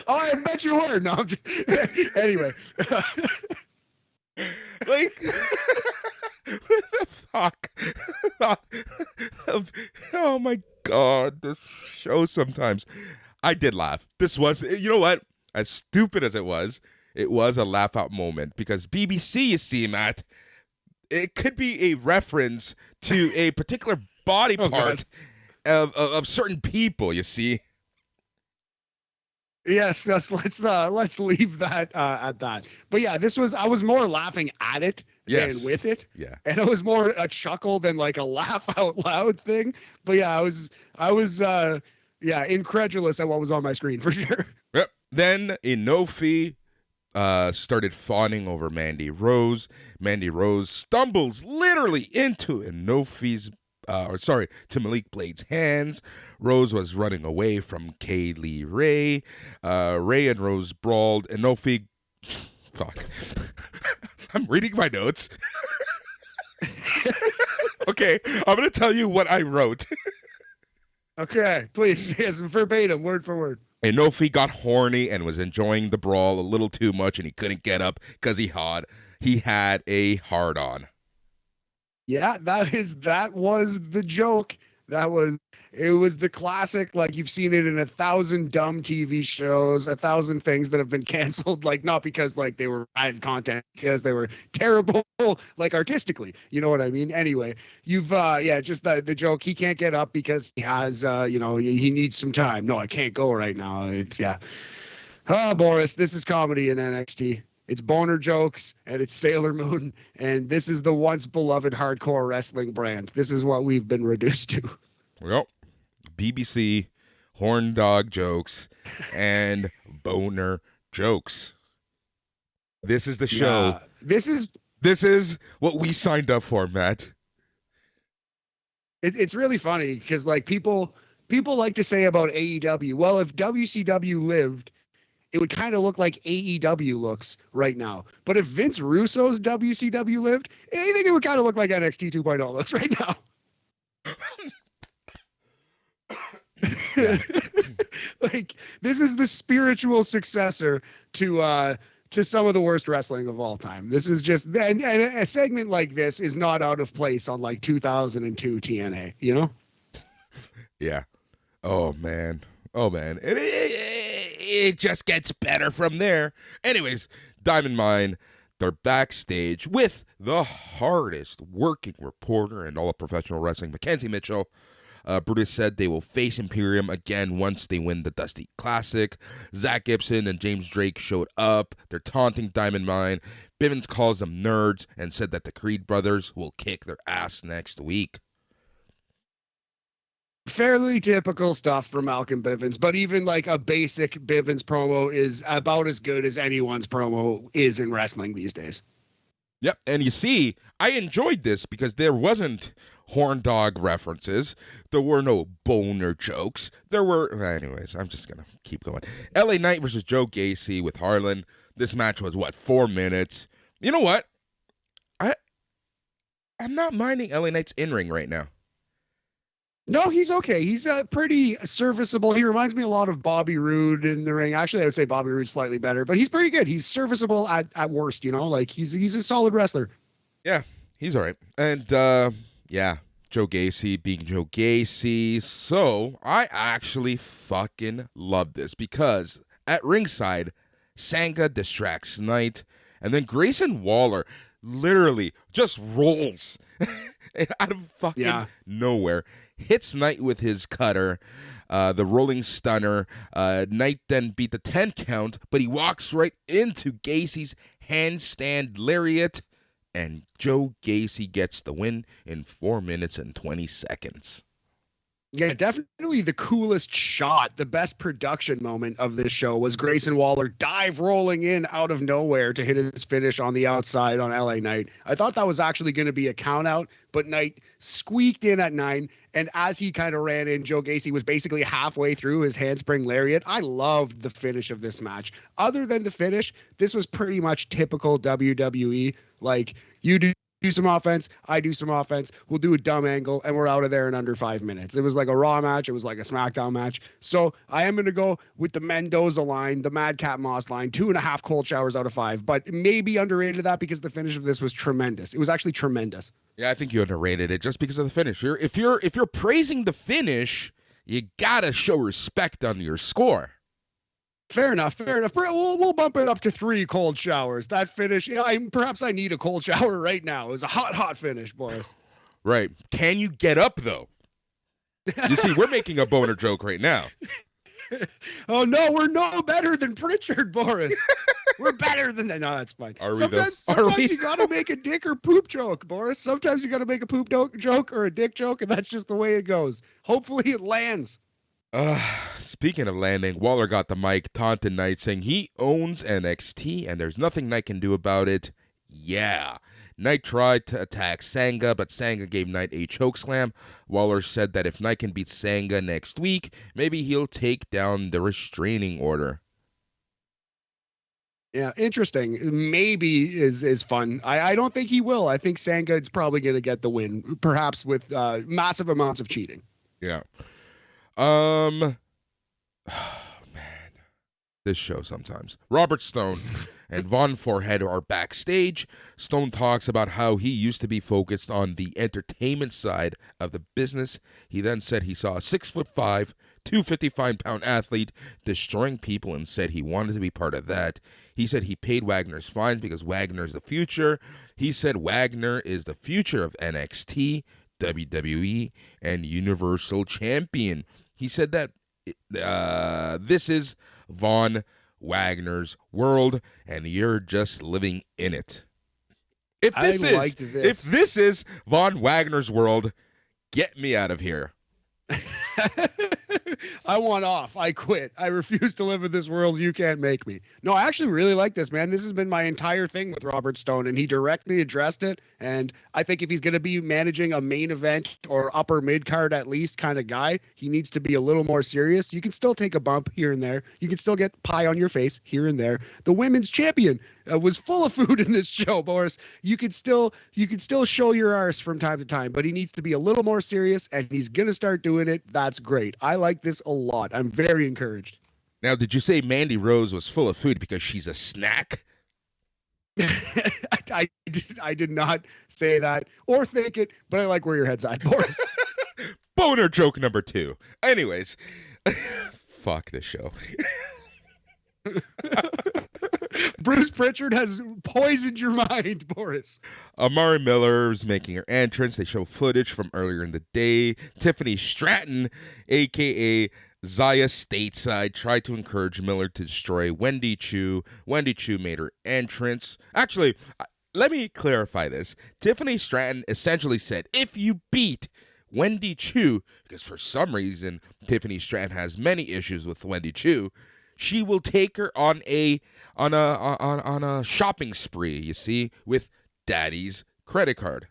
Oh, I bet you were. No, anyway. Like, what the fuck? Oh my God, this show sometimes. I did laugh. This was, you know what? As stupid as it was a laugh out moment because BBC, you see, Matt, it could be a reference to a particular body part of certain people, you see. Yes, let's leave that at that. But yeah, I was more laughing at it than with it. Yeah. And it was more a chuckle than like a laugh out loud thing. But yeah, I was incredulous at what was on my screen for sure. Yep. Then Inofi started fawning over Mandy Rose. Mandy Rose stumbles literally into Inofi's to Malik Blade's hands. Rose was running away from Kaylee Ray. Ray and Rose brawled. Inofi, fuck. I'm reading my notes. Okay, I'm going to tell you what I wrote. Okay, please. Yes, verbatim, word for word. Inofi got horny and was enjoying the brawl a little too much, and he couldn't get up because he had a hard-on. Yeah, that was the joke. It was the classic, like you've seen it in 1,000 dumb TV shows, 1,000 things that have been canceled, like not because like they were bad content, because they were terrible, like artistically. You know what I mean? Anyway, you've just the joke. He can't get up because he has he needs some time. No, I can't go right now. It's Oh, Boris, this is comedy in NXT. It's boner jokes and it's Sailor Moon, and this is the once beloved hardcore wrestling brand. This is what we've been reduced to. Well, BBC, horn dog jokes, and boner jokes. This is the show. Yeah, this is what we signed up for, Matt. It's really funny because like people like to say about AEW, well, if WCW lived, it would kind of look like AEW looks right now. But if Vince Russo's WCW lived, I think it would kind of look like NXT 2.0 looks right now. Like this is the spiritual successor to some of the worst wrestling of all time. This is just and a segment like this is not out of place on like 2002 TNA, you know? Yeah. Oh man. It just gets better from there. Anyways, Diamond Mine, they're backstage with the hardest working reporter in all of professional wrestling, Mackenzie Mitchell. Brutus said they will face Imperium again once they win the Dusty Classic. Zach Gibson and James Drake showed up. They're taunting Diamond Mine. Bivens calls them nerds and said that the Creed brothers will kick their ass next week. Fairly typical stuff from Malcolm Bivens, but even like a basic Bivens promo is about as good as anyone's promo is in wrestling these days. Yep, and you see, I enjoyed this because there wasn't horn dog references. There were no boner jokes. There were... Anyways, I'm just going to keep going. LA Knight versus Joe Gacy with Harlan. This match was, 4 minutes? You know what? I'm not minding LA Knight's in-ring right now. No, he's okay. He's pretty serviceable. He reminds me a lot of Bobby Roode in the ring. Actually, I would say Bobby Roode's slightly better, but he's pretty good. He's serviceable at worst, you know? Like, he's a solid wrestler. Yeah, he's all right. And, Joe Gacy being Joe Gacy. So, I actually fucking love this because at ringside, Sanga distracts Knight, and then Grayson Waller literally just rolls out of fucking nowhere, hits Knight with his cutter, the rolling stunner. Knight then beat the 10 count, but he walks right into Gacy's handstand lariat, and Joe Gacy gets the win in 4 minutes and 20 seconds. Yeah, definitely the coolest shot, the best production moment of this show was Grayson Waller dive rolling in out of nowhere to hit his finish on the outside on LA Knight. I thought that was actually going to be a count out, but Knight squeaked in at 9. And as he kind of ran in, Joe Gacy was basically halfway through his handspring lariat. I loved the finish of this match. Other than the finish, this was pretty much typical WWE. Like, you do some offense, I do some offense, we'll do a dumb angle, and we're out of there in under 5 minutes. It was like a Raw match, it was like a SmackDown match. So I am going to go with the Mendoza line, the Madcap Moss line, 2.5 cold showers out of 5, but maybe underrated that because the finish of this was tremendous. It was actually tremendous. Yeah, I think you underrated it just because of the finish. If you're praising the finish, you gotta show respect on your score. Fair enough. We'll bump it up to 3 cold showers. That finish, perhaps I need a cold shower right now. It was a hot finish, Boris. Right. Can you get up, though? You see, we're making a boner joke right now. Oh, no, we're no better than Pritchard, Boris. We're better than that. No, that's fine. Sometimes you got to make a dick or poop joke, Boris. Sometimes you got to make a poop joke or a dick joke, and that's just the way it goes. Hopefully it lands. Speaking of landing, Waller got the mic, taunting Knight, saying he owns NXT and there's nothing Knight can do about it. Yeah. Knight tried to attack Sanga, but Sanga gave Knight a chokeslam. Waller said that if Knight can beat Sanga next week, maybe he'll take down the restraining order. Yeah, interesting. Maybe is fun. I don't think he will. I think Sanga is probably going to get the win, perhaps with massive amounts of cheating. Yeah. Oh, man. This show sometimes. Robert Stone and Von Forehead are backstage. Stone talks about how he used to be focused on the entertainment side of the business. He then said he saw a 6'5", 255-pound athlete destroying people and said he wanted to be part of that. He said he paid Wagner's fines because Wagner is the future. He said Wagner is the future of NXT, WWE, and Universal Champion. He said that this is Von Wagner's world, and you're just living in it. If this is Von Wagner's world, get me out of here. I want off. I quit. I refuse to live in this world. You can't make me. No, I actually really like this, man. This has been my entire thing with Robert Stone, and he directly addressed it. And I think if he's going to be managing a main event or upper mid card at least kind of guy, he needs to be a little more serious. You can still take a bump here and there. You can still get pie on your face here and there. The women's champion was full of food in this show, Boris. You could still show your arse from time to time, but he needs to be a little more serious, and he's going to start doing it. That's great. I like this a lot. I'm very encouraged. Now, did you say Mandy Rose was full of food because she's a snack? I did not say that or think it, but I like where your head's at, Boris. Boner joke number 2. Anyways, fuck this show. Bruce Pritchard has poisoned your mind, Boris. Amari Miller is making her entrance. They show footage from earlier in the day. Tiffany Stratton, a.k.a. Zaya Stateside, tried to encourage Miller to destroy Wendy Chu. Wendy Chu made her entrance. Actually, let me clarify this. Tiffany Stratton essentially said, if you beat Wendy Chu, because for some reason Tiffany Stratton has many issues with Wendy Chu, she will take her on a shopping spree, you see, with Daddy's credit card.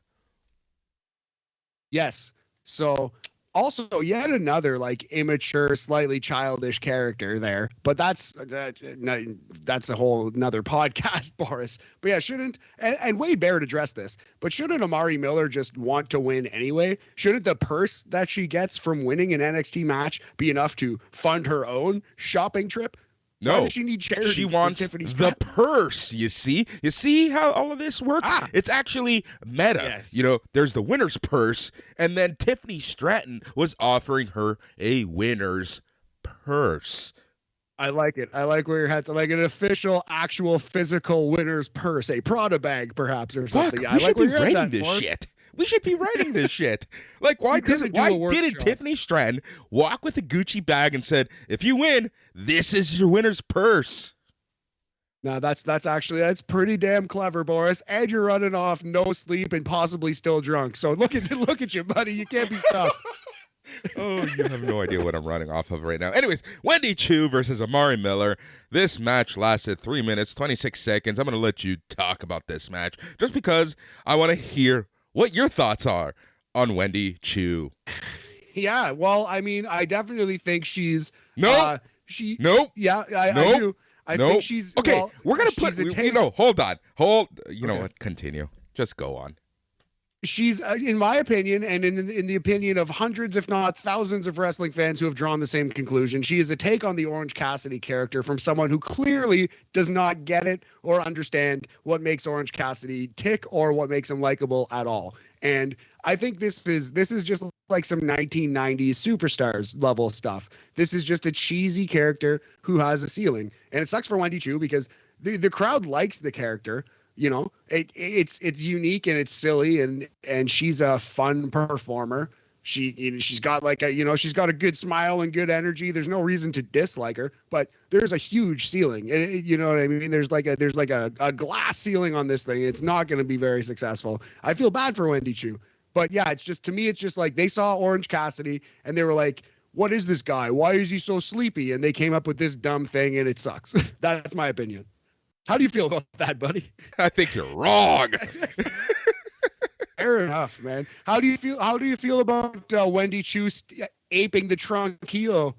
Yes. So also yet another like immature, slightly childish character there, but that's a whole another podcast, Boris. But yeah, and Wade Barrett addressed this, but shouldn't Amari Miller just want to win anyway? Shouldn't the purse that she gets from winning an NXT match be enough to fund her own shopping trip? No, why does she need charity? She wants the purse, you see? You see how all of this works? It's actually meta. Yes. You know, there's the winner's purse, and then Tiffany Stratton was offering her a winner's purse. I like it. I like where your head's like an official, actual, physical winner's purse, a Prada bag, perhaps, or Fuck, something. Yeah, I we like should be where your head's writing at, this Forrest. shit. We should be writing this shit. Like, why You couldn't do a worse didn't job. Tiffany Stratton walk with a Gucci bag and said, if you win, this is your winner's purse? No, that's pretty damn clever, Boris. And you're running off no sleep and possibly still drunk. So look at you, buddy. You can't be stopped. Oh, you have no idea what I'm running off of right now. Anyways, Wendy Chu versus Amari Miller. This match lasted 3 minutes, 26 seconds. I'm going to let you talk about this match just because I want to hear what your thoughts are on Wendy Chu. Yeah, well, I mean, I definitely think she's Nope. Nope. Yeah, I Nope. do. I Nope. think she's okay. well, We're gonna put. Hold on. You know Okay. what? Continue. Just go on. She's, in my opinion, and in the opinion of hundreds, if not thousands, of wrestling fans who have drawn the same conclusion, she is a take on the Orange Cassidy character from someone who clearly does not get it or understand what makes Orange Cassidy tick or what makes him likable at all. And I think this is just like some 1990s superstars level stuff. This is just a cheesy character who has a ceiling, and it sucks for Wendy Chu because the crowd likes the character. You know, it's unique and it's silly, and she's a fun performer. She's got like she's got a good smile and good energy. There's no reason to dislike her, but there's a huge ceiling, and you know what I mean. There's like a glass ceiling on this thing. It's not going to be very successful. I feel bad for Wendy Chu, but yeah, it's just, to me, it's just like they saw Orange Cassidy and they were like, "What is this guy? Why is he so sleepy?" And they came up with this dumb thing, and it sucks. That's my opinion. How do you feel about that, buddy? I think you're wrong. Fair enough, man. How do you feel about Wendy Chu aping the Tranquilo?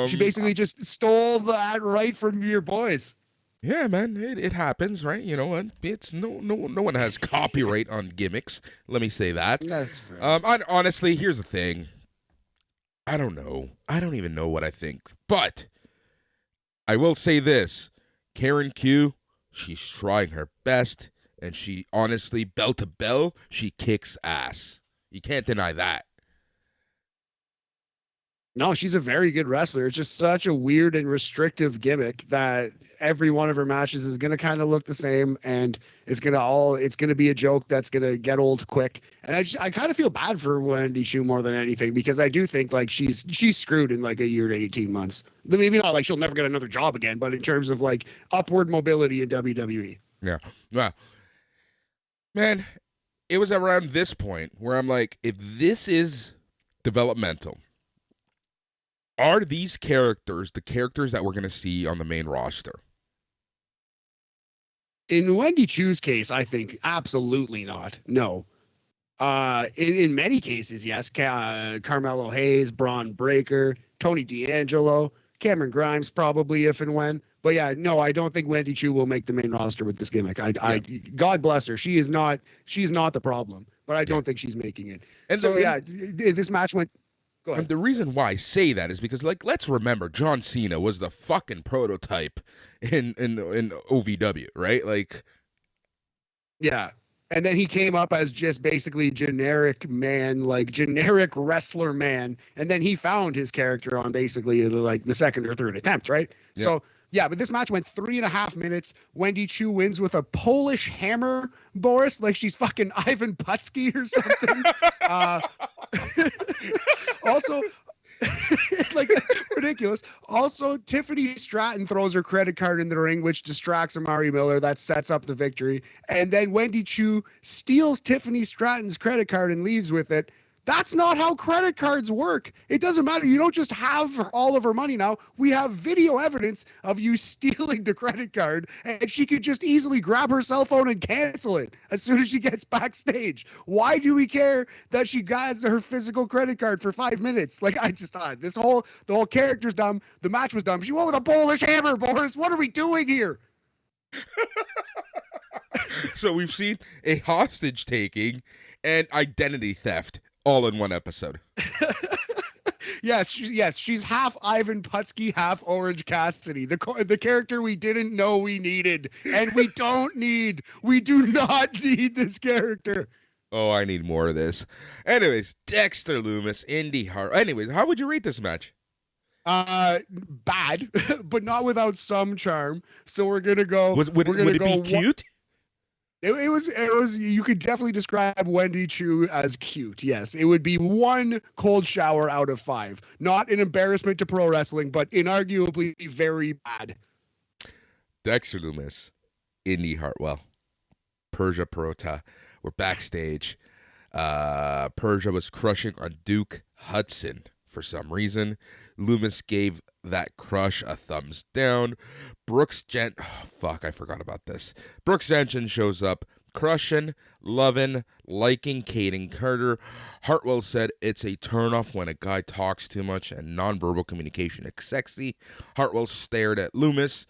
She basically just stole that right from your boys. Yeah, man, it happens, right? You know, it's no one has copyright on gimmicks. Let me say that. That's fair. Honestly, here's the thing. I don't know. I don't even know what I think, but I will say this. Karen Q, she's trying her best, and she honestly, bell to bell, she kicks ass. You can't deny that. No, she's a very good wrestler. It's just such a weird and restrictive gimmick that every one of her matches is going to kind of look the same, and it's going to be a joke that's going to get old quick. And I kind of feel bad for Wendy Chu more than anything, because I do think like she's screwed in like a year to 18 months. Maybe not like she'll never get another job again, but in terms of like upward mobility in WWE. Yeah. Well, man, it was around this point where I'm like, if this is developmental, are these characters the characters that we're going to see on the main roster? In Wendy Chu's case, I think absolutely not. No. In many cases, yes. Carmelo Hayes, Braun Breaker, Tony D'Angelo, Cameron Grimes, probably, if and when. But yeah, no, I don't think Wendy Chu will make the main roster with this gimmick. God bless her. She's not the problem, but I don't think she's making it. And so this match went. Go ahead. And the reason why I say that is because, like, let's remember, John Cena was the fucking prototype in OVW, right? Like, yeah. And then he came up as just basically generic man, like generic wrestler man. And then he found his character on basically like the second or third attempt, right? Yeah. So, yeah, but this match went 3.5 minutes. Wendy Chu wins with a Polish hammer, Boris, like she's fucking Ivan Putski or something. Also, like, ridiculous. Also, Tiffany Stratton throws her credit card in the ring, which distracts Amari Miller. That sets up the victory. And then Wendy Chu steals Tiffany Stratton's credit card and leaves with it. That's not how credit cards work. It doesn't matter. You don't just have all of her money now. We have video evidence of you stealing the credit card, and she could just easily grab her cell phone and cancel it as soon as she gets backstage. Why do we care that she got her physical credit card for 5 minutes? Like, I just thought the whole character's dumb. The match was dumb. She went with a Polish hammer, Boris. What are we doing here? So we've seen a hostage taking and identity theft all in one episode. Yes, she's half Ivan Putski, half Orange Cassidy, the character we didn't know we needed, and we do not need this character. Oh, I need more of this. Anyways, Dexter Lumis, Indy Hart. Anyways, how would you rate this match? Bad, but not without some charm. So we're gonna go. Would it be cute? It was. You could definitely describe Wendy Chu as cute. Yes, it would be one cold shower out of 5. Not an embarrassment to pro wrestling, but inarguably very bad. Dexter Lumis, Indy Hartwell, Persia Perota were backstage. Persia was crushing on Duke Hudson for some reason. Lumis gave that crush a thumbs down. I forgot about this. Brooks Jensen shows up, crushing, loving, liking Caden Carter. Hartwell said it's a turnoff when a guy talks too much and nonverbal communication is sexy. Hartwell stared at Lumis,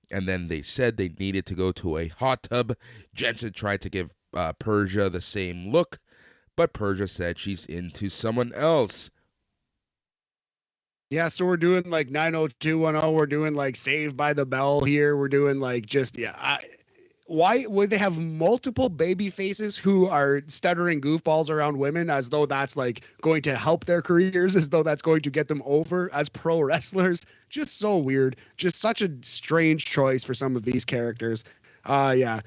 and then they said they needed to go to a hot tub. Jensen tried to give Persia the same look, but Persia said she's into someone else. Yeah, so we're doing like 90210. We're doing like Saved by the Bell here. We're doing like why would they have multiple baby faces who are stuttering goofballs around women as though that's like going to help their careers, as though that's going to get them over as pro wrestlers? Just so weird. Just such a strange choice for some of these characters. Yeah.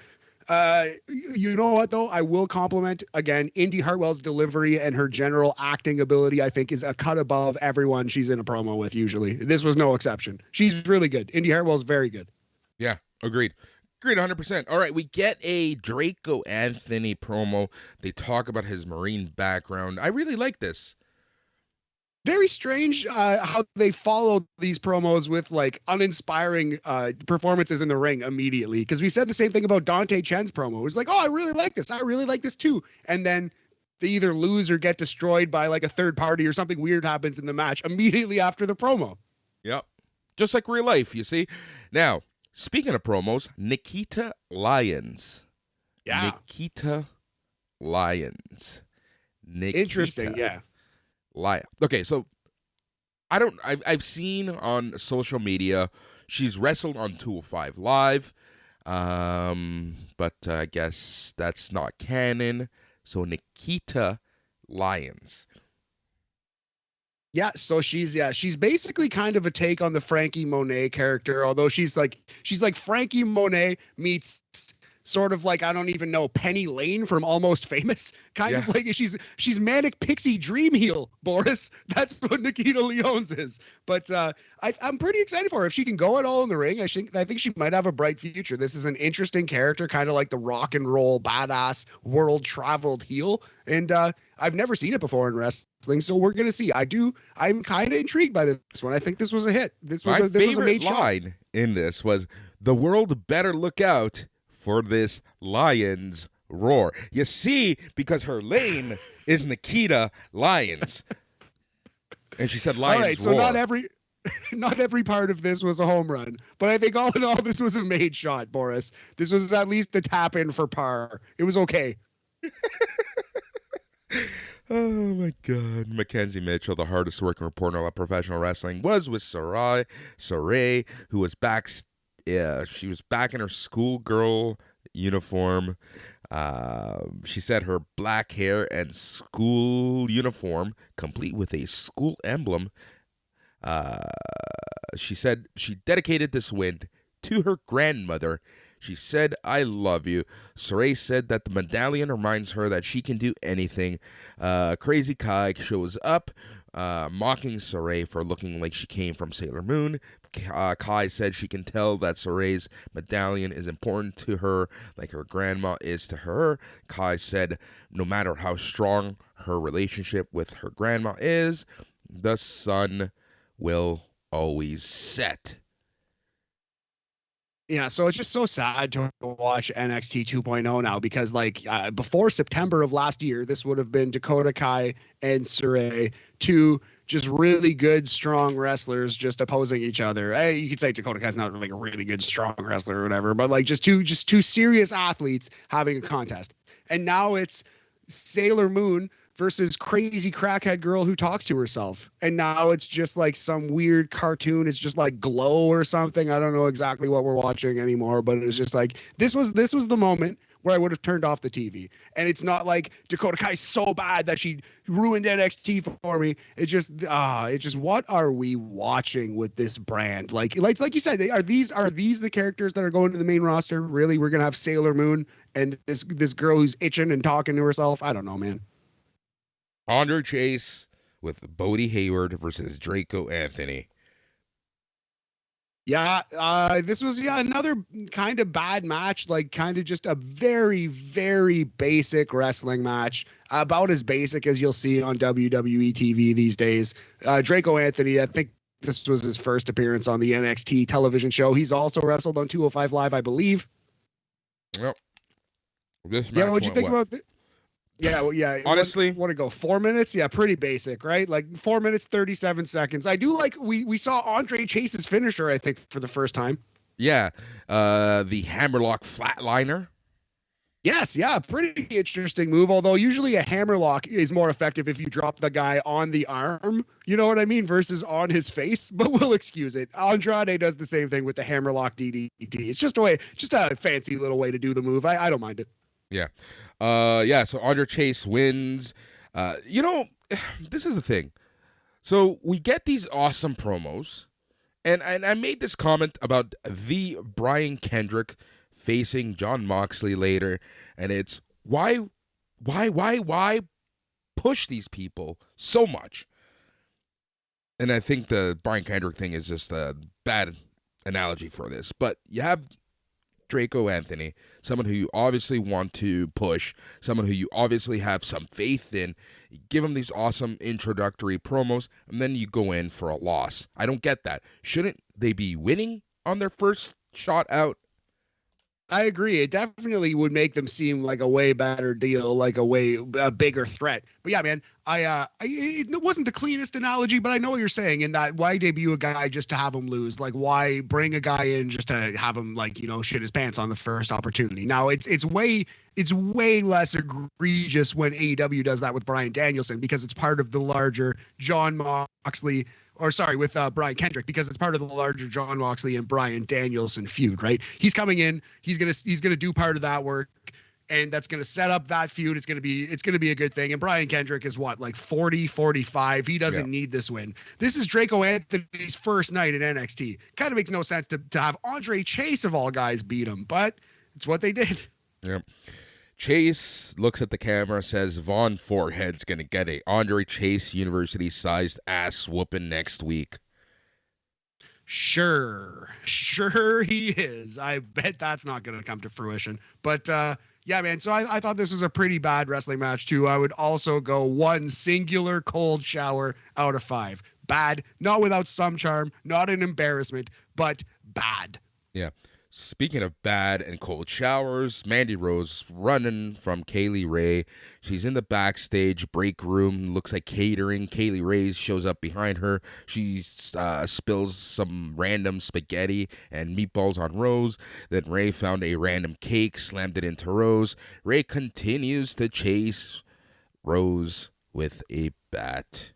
You know what though? I will compliment again Indy Hartwell's delivery and her general acting ability. I think is a cut above everyone she's in a promo with. Usually, this was no exception. She's really good. Indy Hartwell's very good. Yeah, agreed. Agreed 100%. All right, we get a Draco Anthony promo. They talk about his Marine background. I really like this. Very strange how they follow these promos with like uninspiring performances in the ring immediately. Because we said the same thing about Dante Chen's promo. It was like, oh, I really like this. I really like this too. And then they either lose or get destroyed by like a third party or something weird happens in the match immediately after the promo. Yep. Just like real life, you see. Now, speaking of promos, Nikita Lyons. Yeah. Nikita Lyons. Interesting, yeah. Okay, so I've seen on social media she's wrestled on 205 Live, but I guess that's not canon. So Nikita Lyons. Yeah, so she's basically kind of a take on the Frankie Monet character, although she's like Frankie Monet meets sort of like, I don't even know, Penny Lane from Almost Famous. Kind of like she's manic pixie dream heel, Boris. That's what Nikita Lyons is. But I'm pretty excited for her. If she can go at all in the ring, I think she might have a bright future. This is an interesting character, kind of like the rock and roll badass world traveled heel. And I've never seen it before in wrestling, so we're gonna see. I'm kind of intrigued by this one. I think this was a hit. This was a made line in this was, "The world better look out for this Lyons roar." You see, because her lane is Nikita Lyons. And she said Lyons roar. All right, so not every part of this was a home run, but I think all in all, this was a made shot, Boris. This was at least a tap in for par. It was okay. Oh my God. Mackenzie Mitchell, the hardest working reporter of professional wrestling, was with Sarai, who was back. Yeah, she was back in her schoolgirl uniform. She said her black hair and school uniform, complete with a school emblem. She said she dedicated this win to her grandmother. She said, "I love you." Sarai said that the medallion reminds her that she can do anything. Crazy Kai shows up, mocking Sarai for looking like she came from Sailor Moon. Kai said she can tell that Sarai's medallion is important to her, like her grandma is to her. Kai said no matter how strong her relationship with her grandma is, the sun will always set. Yeah, so it's just so sad to watch NXT 2.0 now because, like, before September of last year, this would have been Dakota Kai and Sarai, two just really good, strong wrestlers just opposing each other. Hey, you could say Dakota Kai's not like a really good, strong wrestler or whatever, but like just two serious athletes having a contest. And now it's Sailor Moon versus crazy crackhead girl who talks to herself. And now it's just like some weird cartoon. It's just like Glow or something. I don't know exactly what we're watching anymore, but it was just like this was the moment where I would have turned off the TV. And it's not like Dakota Kai's so bad that she ruined NXT for me. It's just what are we watching with this brand? Like you said, are these the characters that are going to the main roster? Really? We're gonna have Sailor Moon and this girl who's itching and talking to herself? I don't know, man. Andre Chase with Bodie Hayward versus Draco Anthony. Yeah, this was another kind of bad match, like kind of just a very, very basic wrestling match, about as basic as you'll see on WWE TV these days. Draco Anthony, I think this was his first appearance on the NXT television show. He's also wrestled on 205 Live, I believe. Yep. This match what'd you think about this? Yeah, well, yeah. Honestly, want to go 4 minutes? Yeah, pretty basic, right? Like 4 minutes, 37 seconds. I do like we saw Andre Chase's finisher, I think, for the first time. Yeah, the hammerlock flatliner. Yes, yeah, pretty interesting move. Although usually a hammerlock is more effective if you drop the guy on the arm, you know what I mean, versus on his face. But we'll excuse it. Andrade does the same thing with the hammerlock DDT. It's just a fancy little way to do the move. I don't mind it. Yeah. So Andre Chase wins. This is the thing. So we get these awesome promos, and I made this comment about the Brian Kendrick facing Jon Moxley later, and it's why push these people so much? And I think the Brian Kendrick thing is just a bad analogy for this, but you have Draco Anthony, someone who you obviously want to push, someone who you obviously have some faith in. You give him these awesome introductory promos, and then you go in for a loss. I don't get that. Shouldn't they be winning on their first shot out? I agree. It definitely would make them seem like a way better deal, like a bigger threat. But yeah, man, it wasn't the cleanest analogy, but I know what you're saying. In that, why debut a guy just to have him lose? Like, why bring a guy in just to have him shit his pants on the first opportunity? Now it's way less egregious when AEW does that with Bryan Danielson, because it's part of the larger Jon Moxley. With Brian Kendrick, because it's part of the larger Jon Moxley and Bryan Danielson feud, right? He's coming in, he's gonna do part of that work, and that's gonna set up that feud. It's gonna be a good thing. And Brian Kendrick is what, like 40, 45. He doesn't need this win. This is Draco Anthony's first night at NXT. Kind of makes no sense to have Andre Chase of all guys beat him, but it's what they did. Yep. Chase looks at the camera, says Vaughn Forehead's going to get a Andre Chase University-sized ass whooping next week. Sure he is. I bet that's not going to come to fruition. But yeah, man, so I thought this was a pretty bad wrestling match too. I would also go one singular cold shower out of 5. Bad, not without some charm, not an embarrassment, but bad. Yeah. Speaking of bad and cold showers, Mandy Rose running from Kaylee Ray. She's in the backstage break room, looks like catering. Kaylee Ray shows up behind her. She spills some random spaghetti and meatballs on Rose. Then Ray found a random cake, slammed it into Rose. Ray continues to chase Rose with a bat.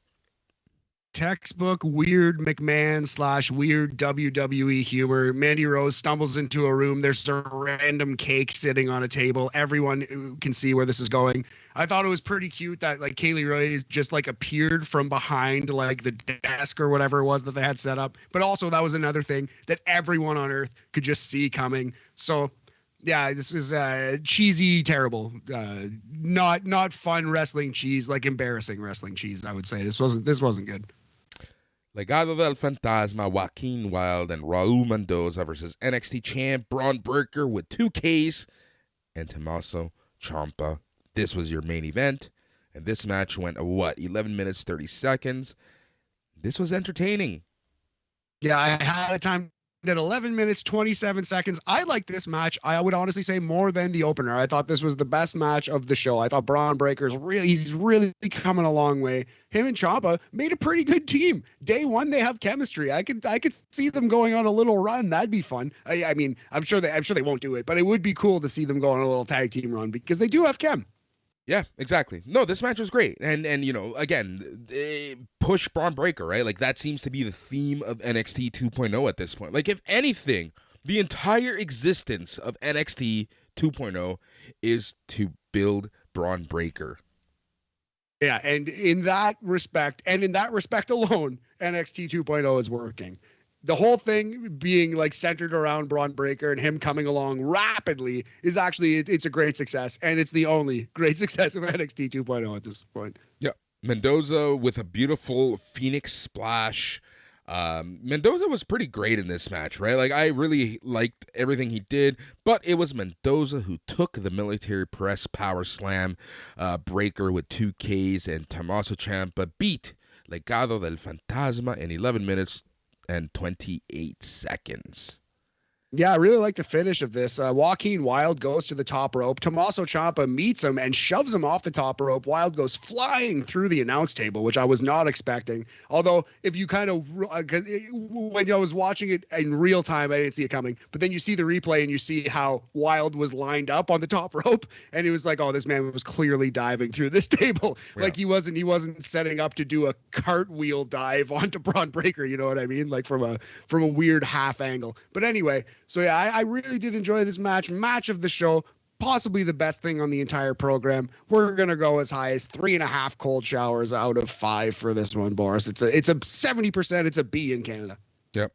Textbook weird McMahon / weird WWE humor. Mandy Rose stumbles into a room. There's a random cake sitting on a table. Everyone can see where this is going. I thought it was pretty cute that like Kaylee Ray just like appeared from behind like the desk or whatever it was that they had set up. But also that was another thing that everyone on Earth could just see coming. So yeah, this is cheesy, terrible, not fun wrestling cheese, like embarrassing wrestling cheese. I would say this wasn't good. Legado del Fantasma, Joaquin Wilde, and Raul Mendoza versus NXT champ Braun Breaker with 2 Ks and Tommaso Ciampa. This was your main event, and this match went 11 minutes 30 seconds. This was entertaining. Yeah, I had a time at 11 minutes 27 seconds. I like this match. I would honestly say more than the opener. I thought this was the best match of the show. I thought Braun Breaker's he's really coming a long way. Him and Ciampa made a pretty good team. Day one, they have chemistry. I could see them going on a little run. That'd be fun. I mean, I'm sure they won't do it, but it would be cool to see them go on a little tag team run because they do have chem. Yeah, exactly. No, this match was great, and again, push Braun Breaker, right? Like that seems to be the theme of NXT 2.0 at this point. Like if anything, the entire existence of NXT 2.0 is to build Braun Breaker. Yeah, and in that respect alone, NXT 2.0 is working. The whole thing being like centered around Braun Breaker and him coming along rapidly is actually it's a great success, and it's the only great success of NXT 2.0 at this point. Yeah, Mendoza with a beautiful Phoenix splash. Mendoza was pretty great in this match, right? Like I really liked everything he did, but it was Mendoza who took the military press power slam Breaker with 2 Ks, and Tommaso Ciampa beat Legado del Fantasma in 11 minutes and 28 seconds. Yeah, I really like the finish of this. Joaquin Wilde goes to the top rope. Tommaso Ciampa meets him and shoves him off the top rope. Wilde goes flying through the announce table, which I was not expecting. Although, if you kind of, when I was watching it in real time, I didn't see it coming. But then you see the replay and you see how Wilde was lined up on the top rope, and it was like, oh, this man was clearly diving through this table. Yeah. Like he wasn't setting up to do a cartwheel dive onto Braun Breaker. You know what I mean? Like from a weird half angle. But anyway. So yeah, I really did enjoy this match. Match of the show, possibly the best thing on the entire program. We're gonna go as high as 3.5 cold showers out of 5 for this one, Boris. It's a 70%. It's a B in Canada. Yep.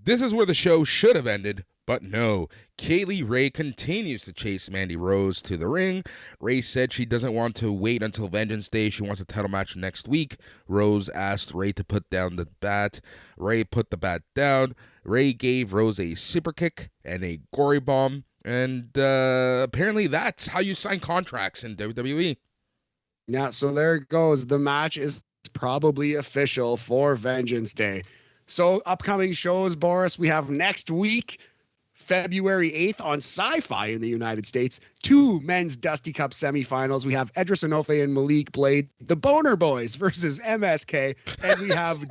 This is where the show should have ended, but no. Kaylee Ray continues to chase Mandy Rose to the ring. Ray said she doesn't want to wait until Vengeance Day. She wants a title match next week. Rose asked Ray to put down the bat. Ray put the bat down. Ray gave Rose a super kick and a gory bomb. And apparently that's how you sign contracts in WWE. Yeah, so there it goes. The match is probably official for Vengeance Day. So upcoming shows, Boris, we have next week, February 8th on Sci-Fi in the United States, 2 men's Dusty Cup semifinals. We have Edris Enofe and Malik Blade, the Boner Boys versus MSK, and we have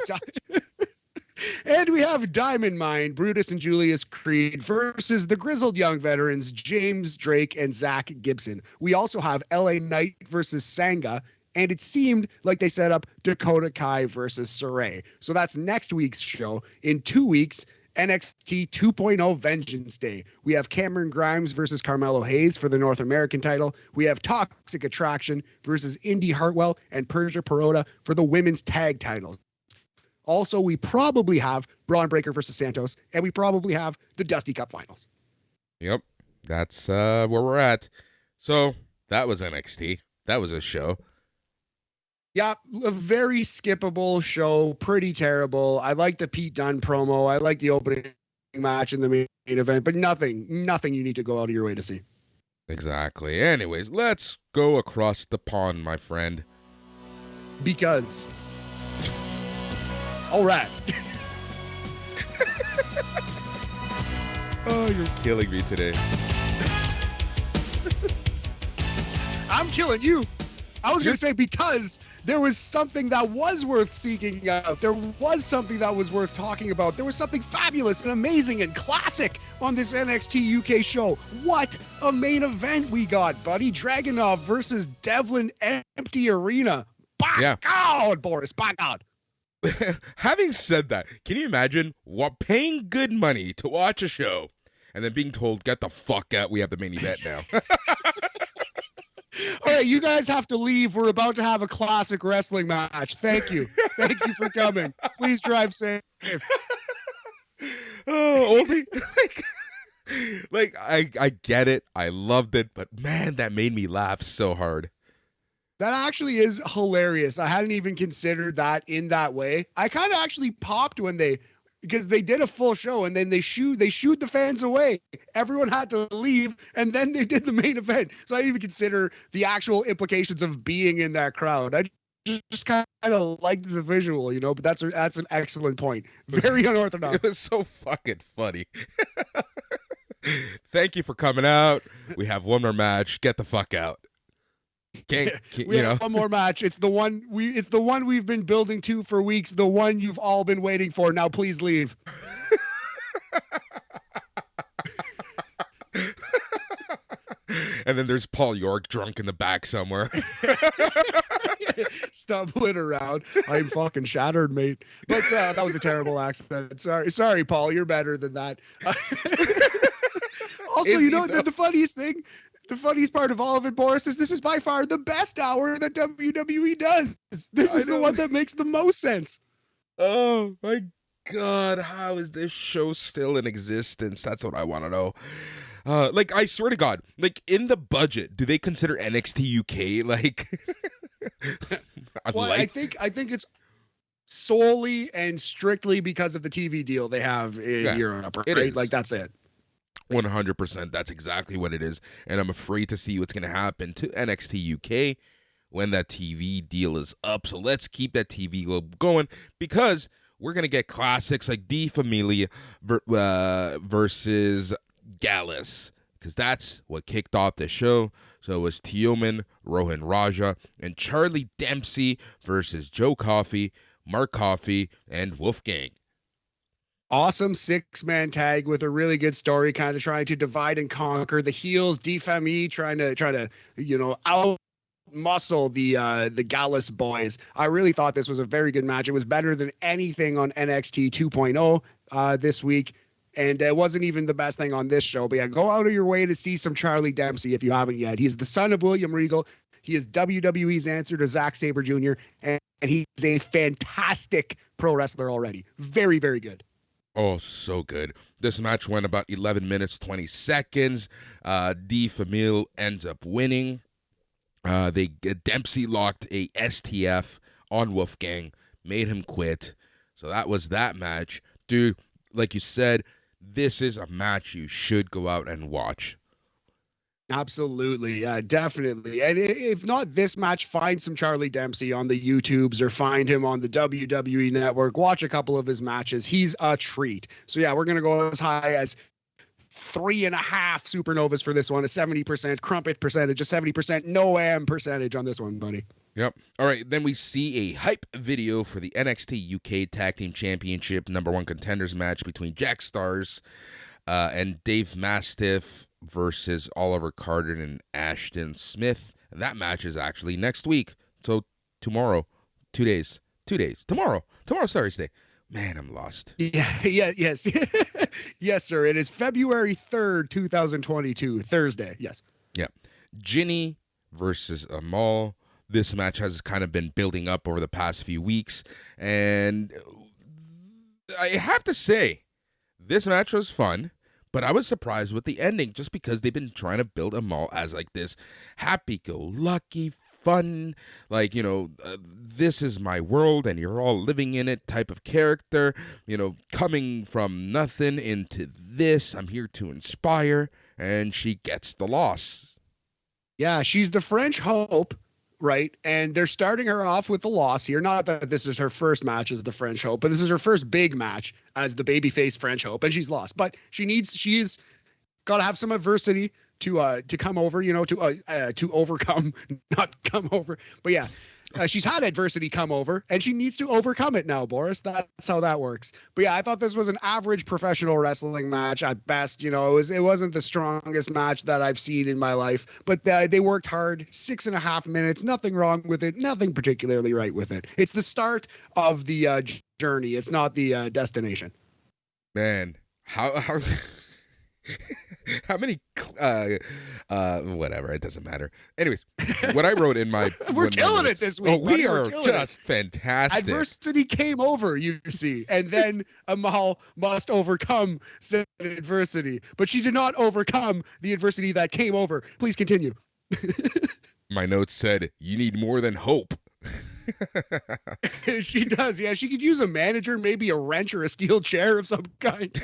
and we have Diamond Mine, Brutus and Julius Creed versus the Grizzled Young Veterans, James Drake and Zach Gibson. We also have LA Knight versus Sangha. And it seemed like they set up Dakota Kai versus Saray. So that's next week's show. In 2 weeks, NXT 2.0 Vengeance Day. We have Cameron Grimes versus Carmelo Hayes for the North American title. We have Toxic Attraction versus Indy Hartwell and Persia Perota for the women's tag titles. Also, we probably have Braun Breaker versus Santos, and we probably have the Dusty Cup finals. Yep, that's where we're at. So that was NXT. That was a show. Yeah, a very skippable show, pretty terrible. I like the Pete Dunne promo. I like the opening match in the main event, but nothing you need to go out of your way to see. Exactly. Anyways, let's go across the pond, my friend. Because. All right. Oh, you're killing me today. I'm killing you. I was going to say because there was something that was worth seeking out. There was something that was worth talking about. There was something fabulous and amazing and classic on this NXT UK show. What a main event we got, buddy. Dragunov versus Devlin Empty Arena. By God, Boris, by God. Having said that, can you imagine paying good money to watch a show and then being told, get the fuck out, we have the main event now? All right, you guys have to leave. We're about to have a classic wrestling match. Thank you. Thank you for coming. Please drive safe. Oh, only like I get it. I loved it, but man, that made me laugh so hard. That actually is hilarious. I hadn't even considered that in that way. I kind of actually popped because they did a full show and then they shooed the fans away. Everyone had to leave and then they did the main event. So I didn't even consider the actual implications of being in that crowd. I just kind of liked the visual, but that's an excellent point. Very unorthodox. It was so fucking funny. Thank you for coming out. We have one more match. Get the fuck out. We have one more match. It's the one we've been building to for weeks. The one you've all been waiting for. Now please leave. And then there's Paul York drunk in the back somewhere. Stumbling around. I'm fucking shattered, mate. But that was a terrible accent. Sorry, Paul. You're better than that. Also, Is you he know, though? the funniest thing, the funniest part of all of it, Boris, is this is by far the best hour that WWE does. This I is the know. one that makes the most sense. Oh my God, how is this show still in existence? That's what I want to know. Like, I swear to God, like, in the budget, do they consider NXT UK like? Well, I think it's solely and strictly because of the TV deal they have in Yeah, Europe, it right? is. Like that's it. 100%. That's exactly what it is, and I'm afraid to see what's gonna happen to NXT UK when that TV deal is up. So let's keep that TV deal going because we're gonna get classics like D Familia versus Gallus, because that's what kicked off the show. So it was Tioman, Rohan Raja, and Charlie Dempsey versus Joe Coffey, Mark Coffey, and Wolfgang. Awesome 6-man tag with a really good story, kind of trying to divide and conquer the heels. Defami trying to out muscle the Gallus boys. I really thought this was a very good match. It was better than anything on NXT 2.0 this week. And it wasn't even the best thing on this show. But yeah, go out of your way to see some Charlie Dempsey if you haven't yet. He's the son of William Regal. He is WWE's answer to Zack Sabre Jr. And he's a fantastic pro wrestler already. Very, very good. Oh, so good. This match went about 11 minutes, 20 seconds. D Famil ends up winning. Dempsey locked a STF on Wolfgang, made him quit. So that was that match. Dude, like you said, this is a match you should go out and watch. Absolutely. Yeah, definitely. And if not this match, find some Charlie Dempsey on the YouTubes or find him on the WWE network. Watch a couple of his matches. He's a treat. So yeah, we're going to go as high as 3.5 supernovas for this one, a 70% crumpet percentage, a 70% no-am percentage on this one, buddy. Yep. All right. Then we see a hype video for the NXT UK Tag Team Championship #1 contenders match between Jack Stars and Dave Mastiff versus Oliver Carter and Ashton Smith. And that match is actually next week. So tomorrow, 2 days. Tomorrow's Thursday. Man, I'm lost. Yes. Yes, sir. It is February 3rd, 2022, Thursday. Yes. Yeah. Ginny versus Amal. This match has kind of been building up over the past few weeks. And I have to say, this match was fun, but I was surprised with the ending just because they've been trying to build Amal as like this happy-go-lucky, fun, like, this is my world and you're all living in it type of character, coming from nothing into this. I'm here to inspire, and she gets the loss. Yeah, she's the French Hope, right? And they're starting her off with the loss here. Not that this is her first match as the French Hope, but this is her first big match as the babyface French Hope, and she's lost. But she's got to have some adversity to come over, to overcome, not come over. But yeah, she's had adversity come over, and she needs to overcome it now, Boris. That's how that works. But yeah, I thought this was an average professional wrestling match at best. It wasn't the strongest match that I've seen in my life, but they worked hard. 6.5 minutes, nothing wrong with it, nothing particularly right with it. It's the start of the journey. It's not the destination. Man, how how many whatever, it doesn't matter. Anyways, what I wrote in my we're killing it this week. We are just fantastic. Adversity came over, you see, and then Amal must overcome said adversity, but she did not overcome the adversity that came over. Please continue. My notes said you need more than hope. She does. Yeah, she could use a manager, maybe a wrench or a steel chair of some kind.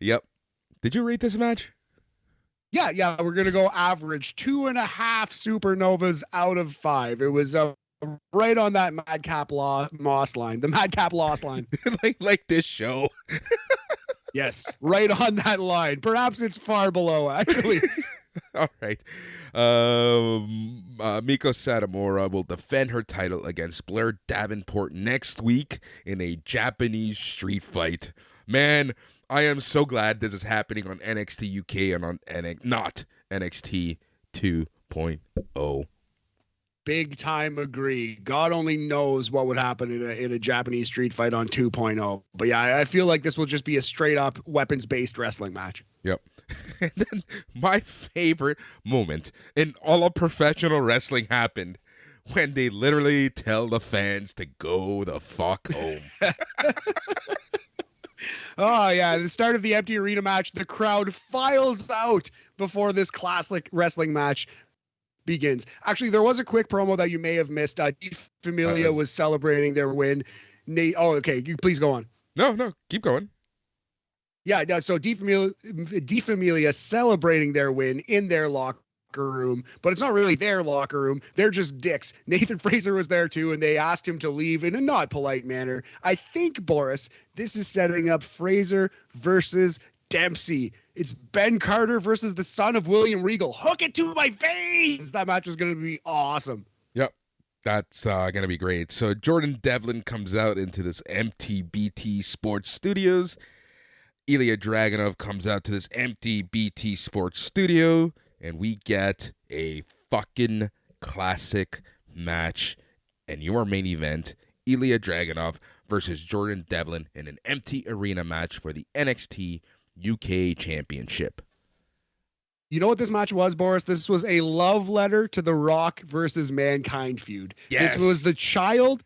Yep. Did you rate this match? Yeah. We're gonna go average 2.5 supernovas out of 5. It was right on that Madcap Moss line, the Madcap Loss line. like this show. Yes, right on that line. Perhaps it's far below, actually. All right. Miko Satomura will defend her title against Blair Davenport next week in a Japanese street fight. Man, I am so glad this is happening on NXT UK and on not NXT 2.0. Big time agree. God only knows what would happen in a Japanese street fight on 2.0. But yeah, I feel like this will just be a straight up weapons based wrestling match. Yep. And then my favorite moment in all of professional wrestling happened when they literally tell the fans to go the fuck home. Oh, yeah. The start of the empty arena match, the crowd files out before this classic wrestling match begins. Actually, there was a quick promo that you may have missed. De Familia was celebrating their win. Okay. You please go on. No, keep going. Yeah, so De Familia celebrating their win in their locker room, but it's not really their locker room. They're just dicks. Nathan Fraser was there too, and they asked him to leave in a not polite manner. I think, Boris, this is setting up Fraser versus Dempsey. It's Ben Carter versus the son of William Regal. Hook it to my veins! That match is going to be awesome. Yep. That's going to be great. So Jordan Devlin comes out into this empty BT Sports Studios. Ilya Dragunov comes out to this empty BT Sports Studio, and we get a fucking classic match. And your main event, Ilya Dragunov versus Jordan Devlin in an empty arena match for the NXT UK Championship. You know what this match was, Boris? This was a love letter to the Rock versus Mankind feud. Yes. This was the child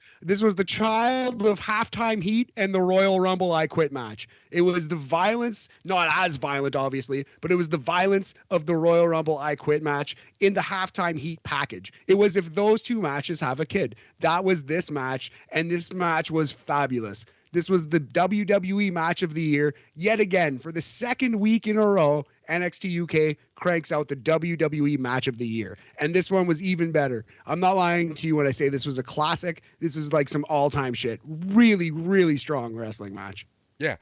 of Halftime Heat and the Royal Rumble I Quit match. It was the violence, not as violent, obviously, but it was the violence of the Royal Rumble I Quit match in the Halftime Heat package. It was if those two matches have a kid. That was this match, and this match was fabulous. This was the WWE match of the year. Yet again, for the second week in a row, NXT UK cranks out the WWE match of the year. And this one was even better. I'm not lying to you when I say this was a classic. This is like some all-time shit. Really, really strong wrestling match. Yeah.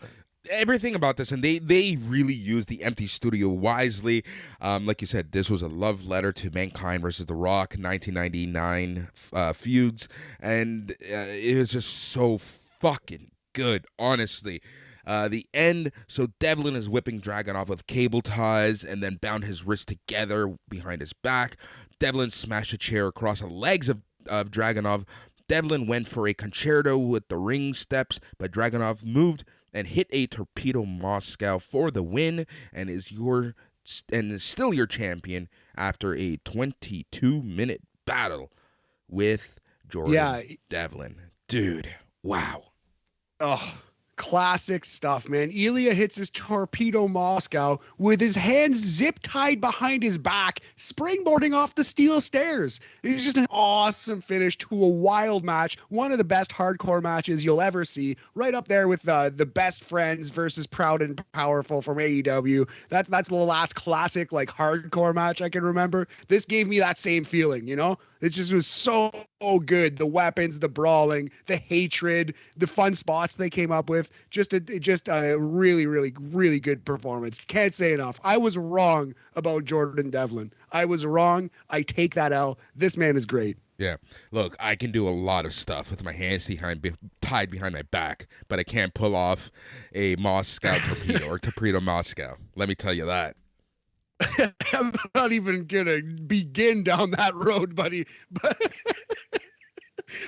Everything about this, and they really used the empty studio wisely. Like you said, this was a love letter to Mankind versus The Rock, 1999 feuds. And it was just so fucking good, honestly. The end, so Devlin is whipping Dragunov with cable ties and then bound his wrists together behind his back. Devlin smashed a chair across the legs of Dragunov. Devlin went for a concerto with the ring steps, but Dragunov moved and hit a torpedo Moscow for the win and is still your champion after a 22-minute battle with Jordan Devlin. Dude, wow. Oh, classic stuff, man. Ilya hits his torpedo Moscow with his hands zip tied behind his back, springboarding off the steel stairs. It was just an awesome finish to a wild match. One of the best hardcore matches you'll ever see. Right up there with the Best Friends versus Proud and Powerful from AEW. That's the last classic like hardcore match I can remember. This gave me that same feeling, you know? It just was so good. The weapons, the brawling, the hatred, the fun spots they came up with. Just a really, really, really good performance. Can't say enough. I was wrong about Jordan Devlin. I was wrong. I take that L. This man is great. Yeah. Look, I can do a lot of stuff with my hands tied behind my back, but I can't pull off a Moscow torpedo or torpedo Moscow. Let me tell you that. I'm not even gonna begin down that road, buddy.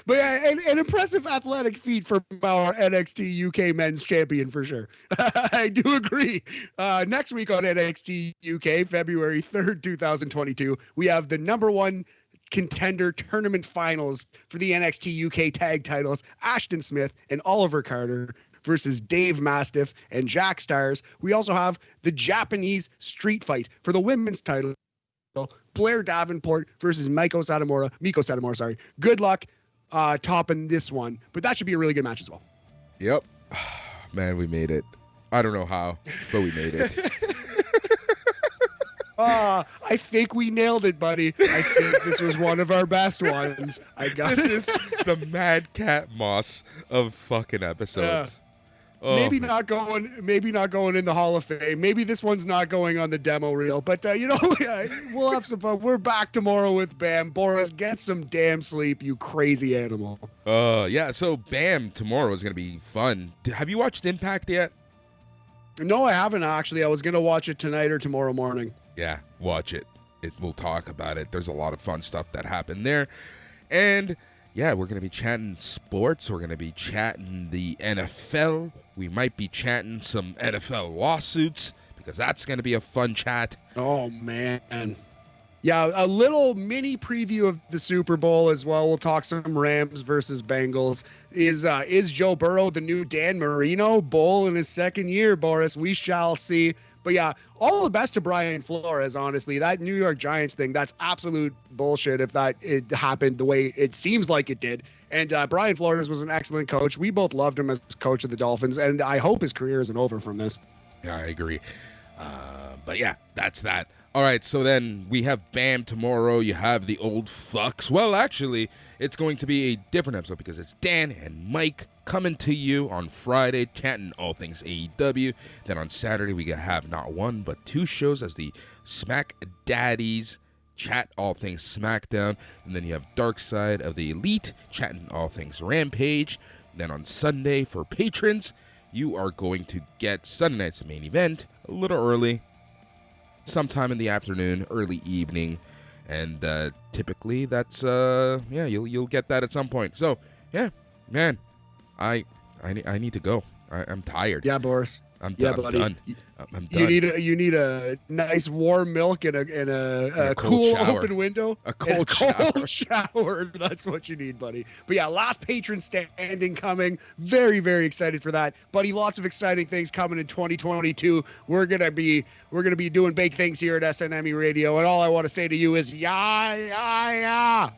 But yeah, an impressive athletic feat for our NXT UK Men's Champion for sure. I do agree. Next week on NXT UK, February 3rd, 2022, we have the #1 contender tournament finals for the NXT UK tag titles. Ashton Smith and Oliver Carter versus Dave Mastiff and Jack Stars. We also have the Japanese street fight for the women's title. Blair Davenport versus Miko Satomura, sorry. Good luck topping this one, but that should be a really good match as well. Yep. Man, we made it. I don't know how, but we made it. I think we nailed it, buddy. I think this was one of our best ones. This is the Mad Cat Moss of fucking episodes. Oh, maybe not going in the Hall of Fame. Maybe this one's not going on the demo reel. But we'll have some fun. We're back tomorrow with Bam. Boris, get some damn sleep, you crazy animal. Yeah. So Bam tomorrow is gonna be fun. Have you watched Impact yet? No, I haven't actually. I was gonna watch it tonight or tomorrow morning. Yeah, watch it. We'll talk about it. There's a lot of fun stuff that happened there. And yeah, we're going to be chatting sports. We're going to be chatting the NFL. We might be chatting some NFL lawsuits because that's going to be a fun chat. Oh, man. Yeah, a little mini preview of the Super Bowl as well. We'll talk some Rams versus Bengals. Is Joe Burrow the new Dan Marino? Bowl in his second year, Boris. We shall see. But yeah, all the best to Brian Flores, honestly. That New York Giants thing, that's absolute bullshit if it happened the way it seems like it did. And Brian Flores was an excellent coach. We both loved him as coach of the Dolphins, and I hope his career isn't over from this. Yeah, I agree. But yeah, that's that. All right, so then we have Bam tomorrow. You have the old fucks. Well, actually, it's going to be a different episode because it's Dan and Mike coming to you on Friday, chatting all things AEW. Then on Saturday, we have not one, but two shows as the Smack Daddies chat all things SmackDown. And then you have Dark Side of the Elite chatting all things Rampage. Then on Sunday, for patrons, you are going to get Sunday night's main event a little early, sometime in the afternoon, early evening, and typically that's you'll get that at some point. So yeah, man, I need to go. I'm tired. Yeah, Boris. I'm buddy. done. I'm done. You need a nice warm milk and a cool shower. open window. A cold shower. That's what you need, buddy. But yeah, last patron standing coming. Very, very excited for that, buddy. Lots of exciting things coming in 2022. We're gonna be doing big things here at SNME Radio, and all I want to say to you is yeah.